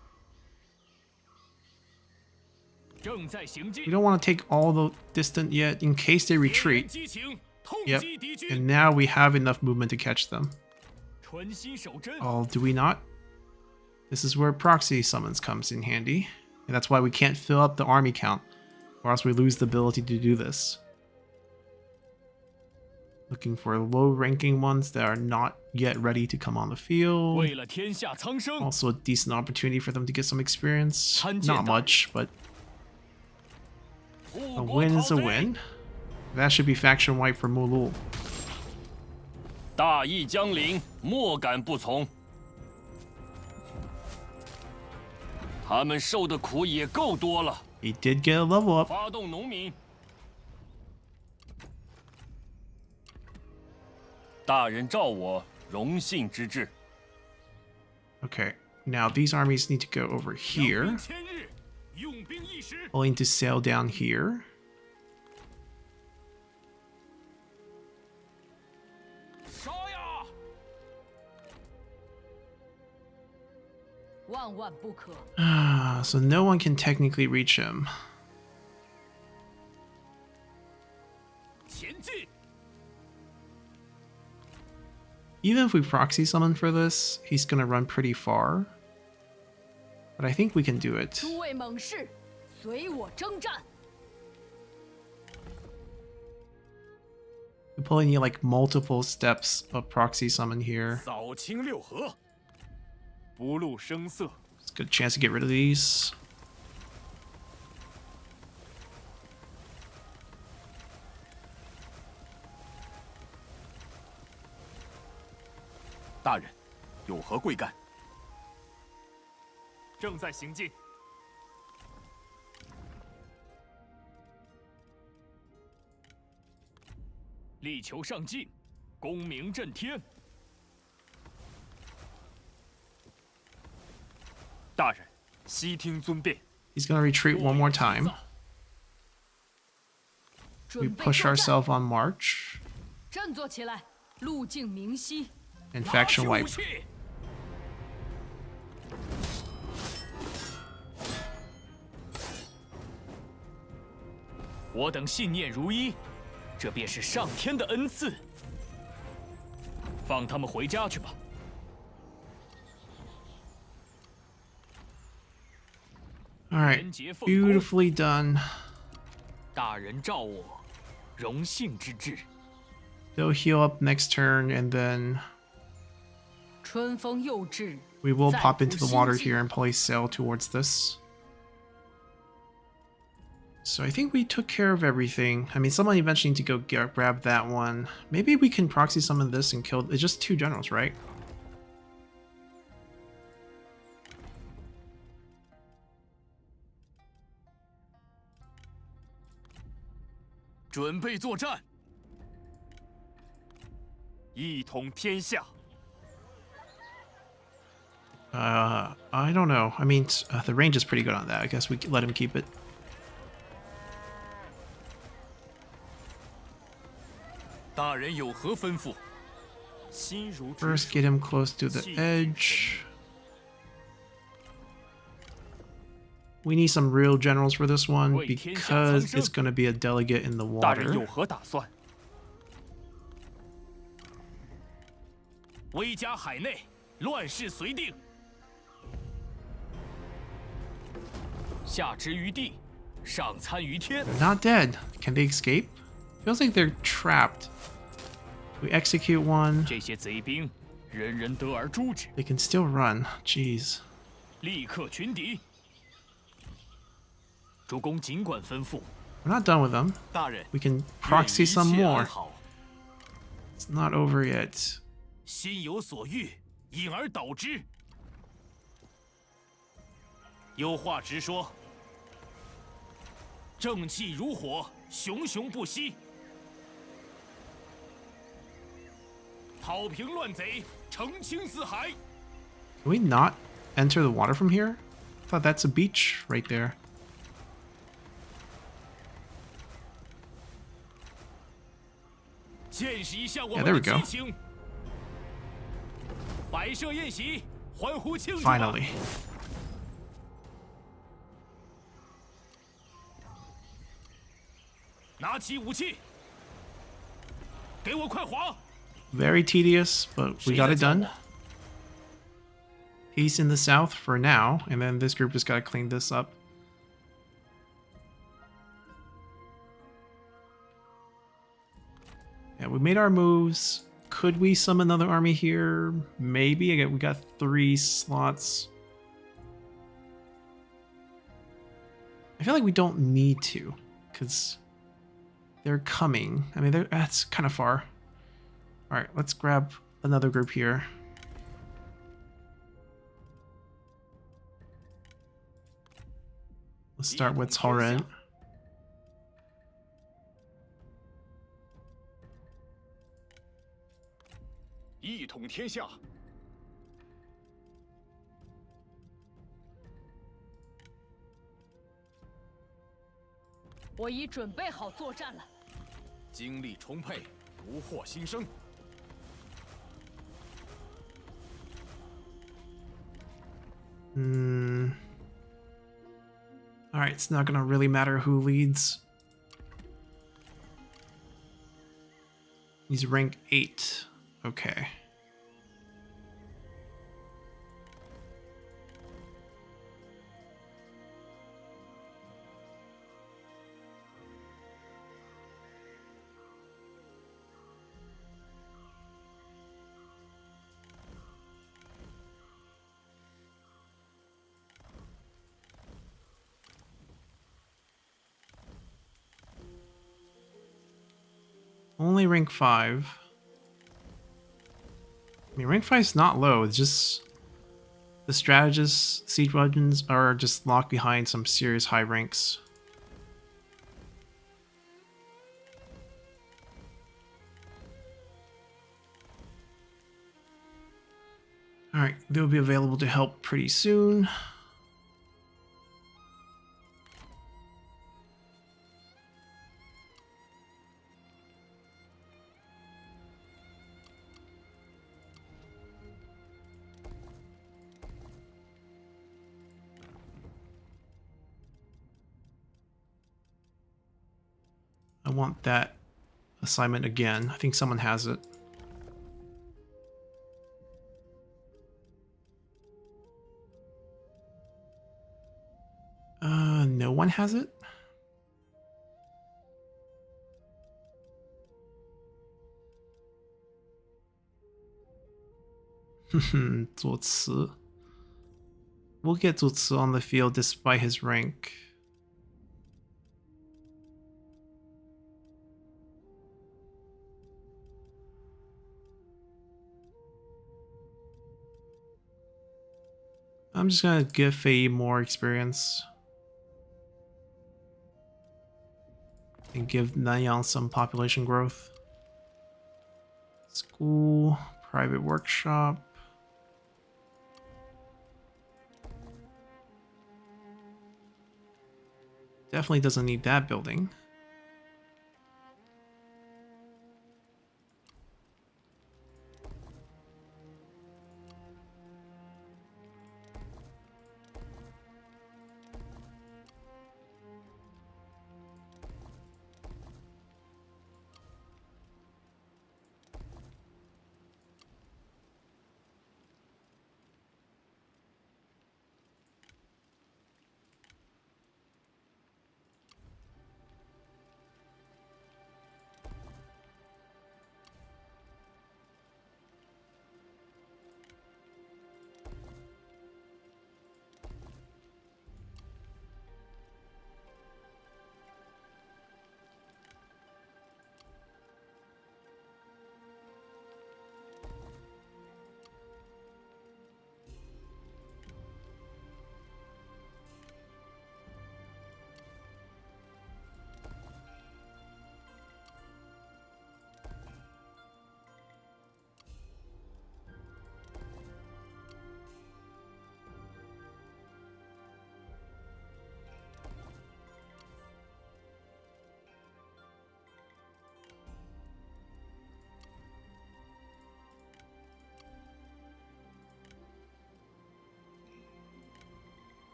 正在行进 We。don't want to take all the distant yet in case they 敌人 retreat. 激情，痛 Yep. 击敌军， And now we have enough movement to catch them. 纯心守真。 Oh, do we not? This is where proxy summons comes in handy. And that's why we can't fill up the army count, or else we lose the ability to do this. Looking for low-ranking ones that are not yet ready to come on the field. 为了天下苍生， Also a decent opportunity for them to get some experience. 参见 Not 大人。 much, but 护 a 国 win 讨 is a 贼 win. That should be faction white for Mulul. 大义将临，莫敢不从。他们受的苦也够多了。 He did get a level up. 发动农民。大人召我，荣幸之至。 Okay, now these armies need to go over here. 千日，用兵一时。 Willing to sail down here. 杀呀！万万不可！ So no one can technically reach him. 前进！ Even if we proxy summon for this, he's gonna run pretty far. But I think we can do it. 诸位猛士，随我征战！ We probably need like multiple steps of proxy summon here. 扫清六合，不露声色。 It's a good chance to get rid of these. 大人，有何贵干？正在行进。力求上进，功名震天。大人，悉听尊便。 He's gonna retreat one more time. We 准备 push 作战， ourselves on march. 振作起来，路径明晰。 And 拿 faction 起武 wipe. 器。我等信念如一，这便是上天的恩赐。放他们回家去吧。 Alright, beautifully done. 大人召我，荣幸之至。 They'll heal up next turn, and then 春风又至， we will 再 pop 图 into the 新 water 境 here and probably sail towards this. So I think we took care of everything. I mean, someone eventually need to go grab that one. Maybe we can proxy summon this and kill... It's just 2 generals, right? 准备作战，一统天下。I don't know. I mean, the range is pretty good on that. I guess we could let him keep it. 大人有何吩咐？心如止 First, 水 get him close to the 气定神 edge. 闲 We need some real generals for this one 为天下苍 because 生。 it's going to be a delegate in the 大人有 water. 何打算？威加海内，乱世随定。下之于地，上参于天。 They're not dead. Can they escape? Feels like they're trapped. We execute one. 这些贼兵，人人得而诛之， They can still run. Jeez. 立刻群敌。主公尽管吩咐。 We're not done with them. 大人， We can 愿 proxy 一 some 切 more. 安好。 It's not over yet. 心有所欲，因而导之。有话直说。正气如火，熊熊不息。讨平乱贼，澄清四海。 Can we not enter the water from here? I thought that's a beach right there. 见识一下我 Yeah, 们 there 的 we go. 激情。摆设宴席，欢呼庆祝吧。 Finally. 拿起武器，给我快滑！ Very tedious, but we 谁 got 在 it 叫 done. 我？ Peace in the south for now, and then this group just gotta clean this up. Yeah, we made our moves. Could we summon another army here? Maybe. Again, we got 3 slots. I feel like we don't need to, because they're coming. I mean, that's kind of far. All right, let's grab another group here. Let's start with Torrent. 一统天下。我已准备好作战了。精力充沛，如获新生。 Alright, it's not gonna really matter who leads. He's rank 8. Okay. Only rank 5. I mean, rank 5 is not low. It's just the strategists, siege legends are just locked behind some serious high ranks. Alright, they'll be available to help pretty soon. I want that assignment again. I think someone has it. No one has it? Zuo Ci. We'll get Zuo Ci on the field despite his rank. I'm just gonna give Fei more experience. And give Nanyang some population growth. School, private workshop. Definitely doesn't need that building.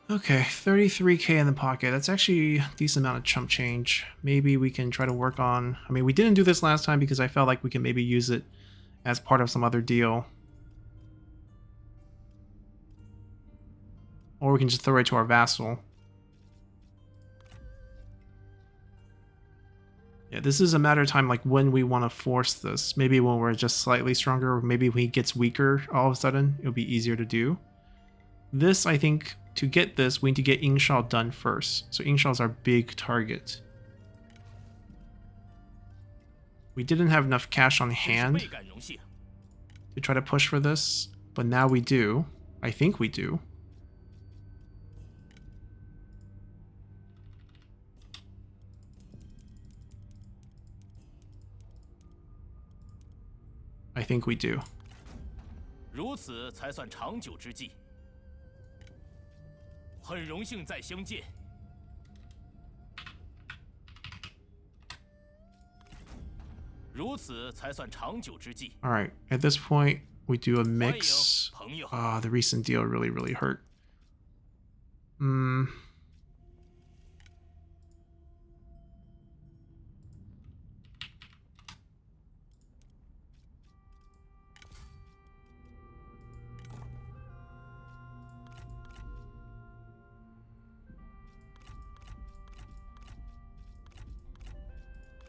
Okay, 33k in the pocket. That's actually a decent amount of chump change. Maybe we can try to work on... I mean, we didn't do this last time because I felt like we can maybe use it as part of some other deal. Or we can just throw it to our vassal. Yeah, this is a matter of time, like when we want to force this. Maybe when we're just slightly stronger, or maybe when he gets weaker all of a sudden, it'll be easier to do. This, I think, to get this, we need to get Ingshao done first. So Ingshao is our big target. We didn't have enough cash on hand to try to push for this, but now we do. I think we do. I think we do. 如此才算长久之计。很荣幸再相见。如此才算长久之计。All right, at this point, we do a mix. The recent deal really hurt.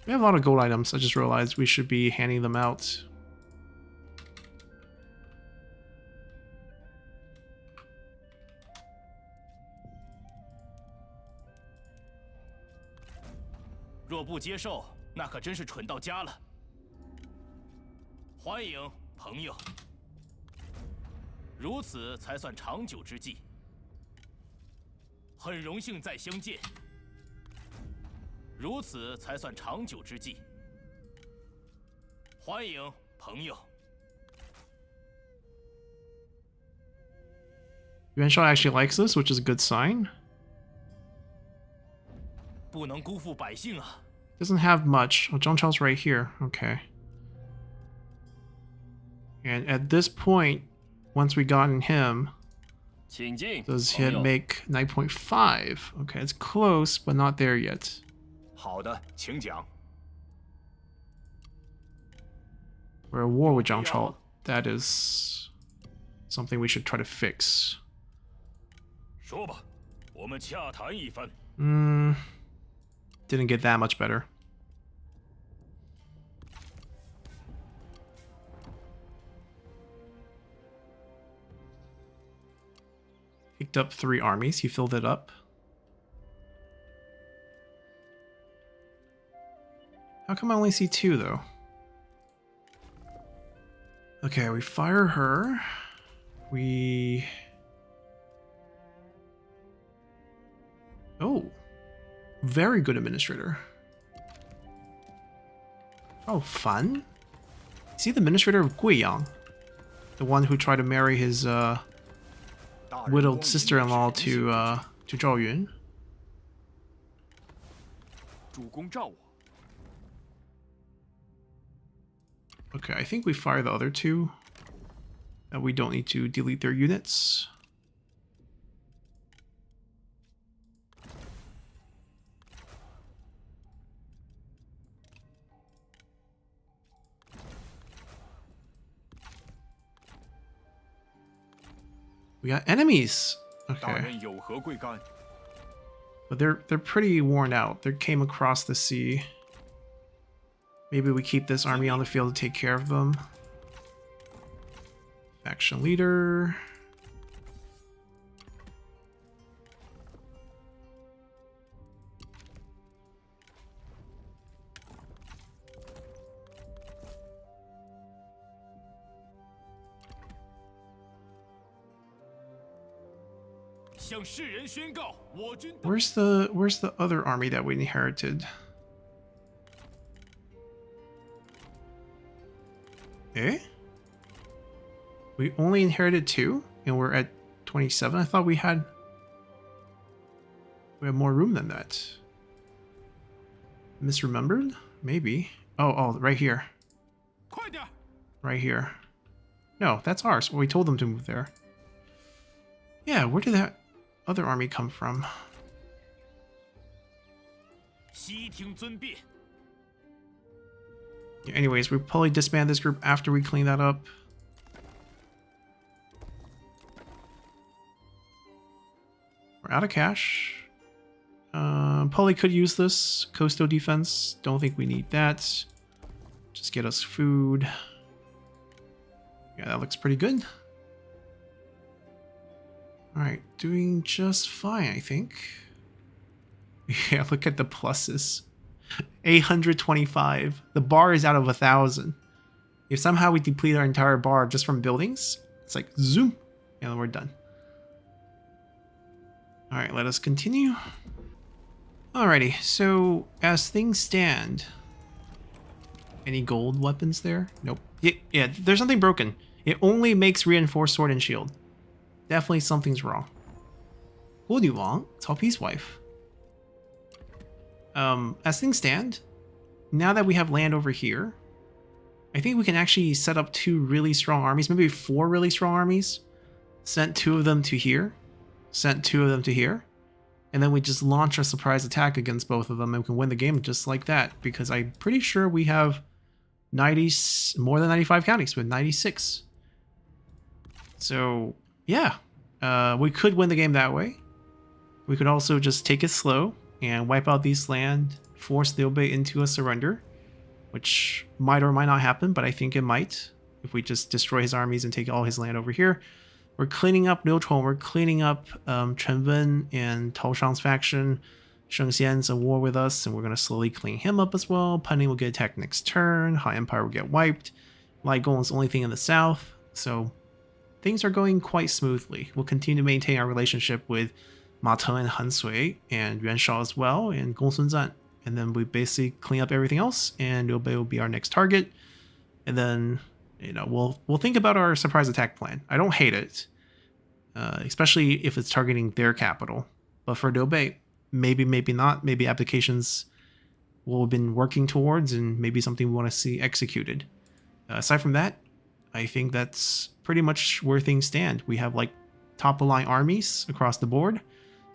We have a lot of gold items. I just realized we should be handing them out.若不接受，那可真是蠢到家了。欢迎，朋友。如此才算长久之计。很荣幸再相见。 如此才算长久之计。欢迎，朋友。Yuan Shao actually likes this, which is a good sign. 不能辜负百姓啊。 Doesn't have much. Oh, Zhang Chao's right here. Okay. And at this point, once we gotten him, does he make 9.5? Okay, it's close, but not there yet. 好的，请讲。 We're at war with Zhang Chao. That is something we should try to fix. 说吧，我们洽谈一番。Didn't get that much better. Picked up 3 armies. He filled it up. How come I only see 2 though? Okay, we fire her. We... Oh. Very good administrator. Oh, fun. Is he the administrator of Guiyang? The one who tried to marry his widowed sister-in-law to Zhao Yun? 主公召我。 Okay, I think we fire the other two. We don't need to delete their units. We got enemies. 大 Okay, 人有何贵干？ but they're pretty worn out. They came across the sea. Maybe we keep this army on the field to take care of them. Faction leader. Where's the other army that we inherited? Eh? We only inherited 2 and we're at 27. I thought we had more room than that. Misremembered? Maybe. Oh, right here. Right here. No, that's ours. Well, we told them to move there. Yeah, where did that other army come from? Yeah, anyways, we'll probably disband this group after we clean that up. We're out of cash. Probably could use this. Coastal defense. Don't think we need that. Just get us food. Yeah, that looks pretty good. Alright, doing just fine, I think. Yeah, look at the pluses. 825. The bar is out of 1,000. If somehow we deplete our entire bar just from buildings, it's like zoom, and we're done. Alright, let us continue. Alrighty, so as things stand, any gold weapons there? Nope. Yeah, there's something broken. It only makes reinforced sword and shield. Definitely something's wrong. Wu Wang, Cao Pi's wife. As things stand, now that we have land over here, I think we can actually set up 2 really strong armies, maybe 4 really strong armies. Sent 2 of them to here, sent 2 of them to here, and then we just launch a surprise attack against both of them and we can win the game just like that, because I'm pretty sure we have more than 95 counties with 96. So yeah, we could win the game that way. We could also just take it slow and wipe out these land, force Liu Bei into a surrender, which might or might not happen, but I think it might if we just destroy his armies and take all his land over here. We're cleaning up Liu Chong, we're cleaning up Chen Wen and Tao Shang's faction. Sheng Xian's at war with us, and we're going to slowly clean him up as well. Punning will get attacked next turn. Han Empire will get wiped. Light Golem is the only thing in the south, so things are going quite smoothly. We'll continue to maintain our relationship with Ma Teng and Han Sui and Yuan Shao as well, and Gong Sun Zan. And then we basically clean up everything else, and Liu Bei will be our next target. And then, you know, we'll think about our surprise attack plan. I don't hate it, especially if it's targeting their capital. But for Liu Bei, maybe not. Maybe applications we've been working towards, and maybe something we want to see executed. Aside from that, I think that's pretty much where things stand. We have like top-of-line armies across the board,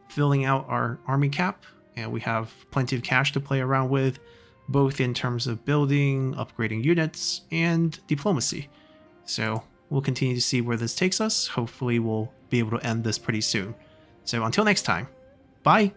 filling out our army cap, and we have plenty of cash to play around with, both in terms of building, upgrading units, and diplomacy. So we'll continue to see where this takes us. Hopefully we'll be able to end this pretty soon. So until next time, bye!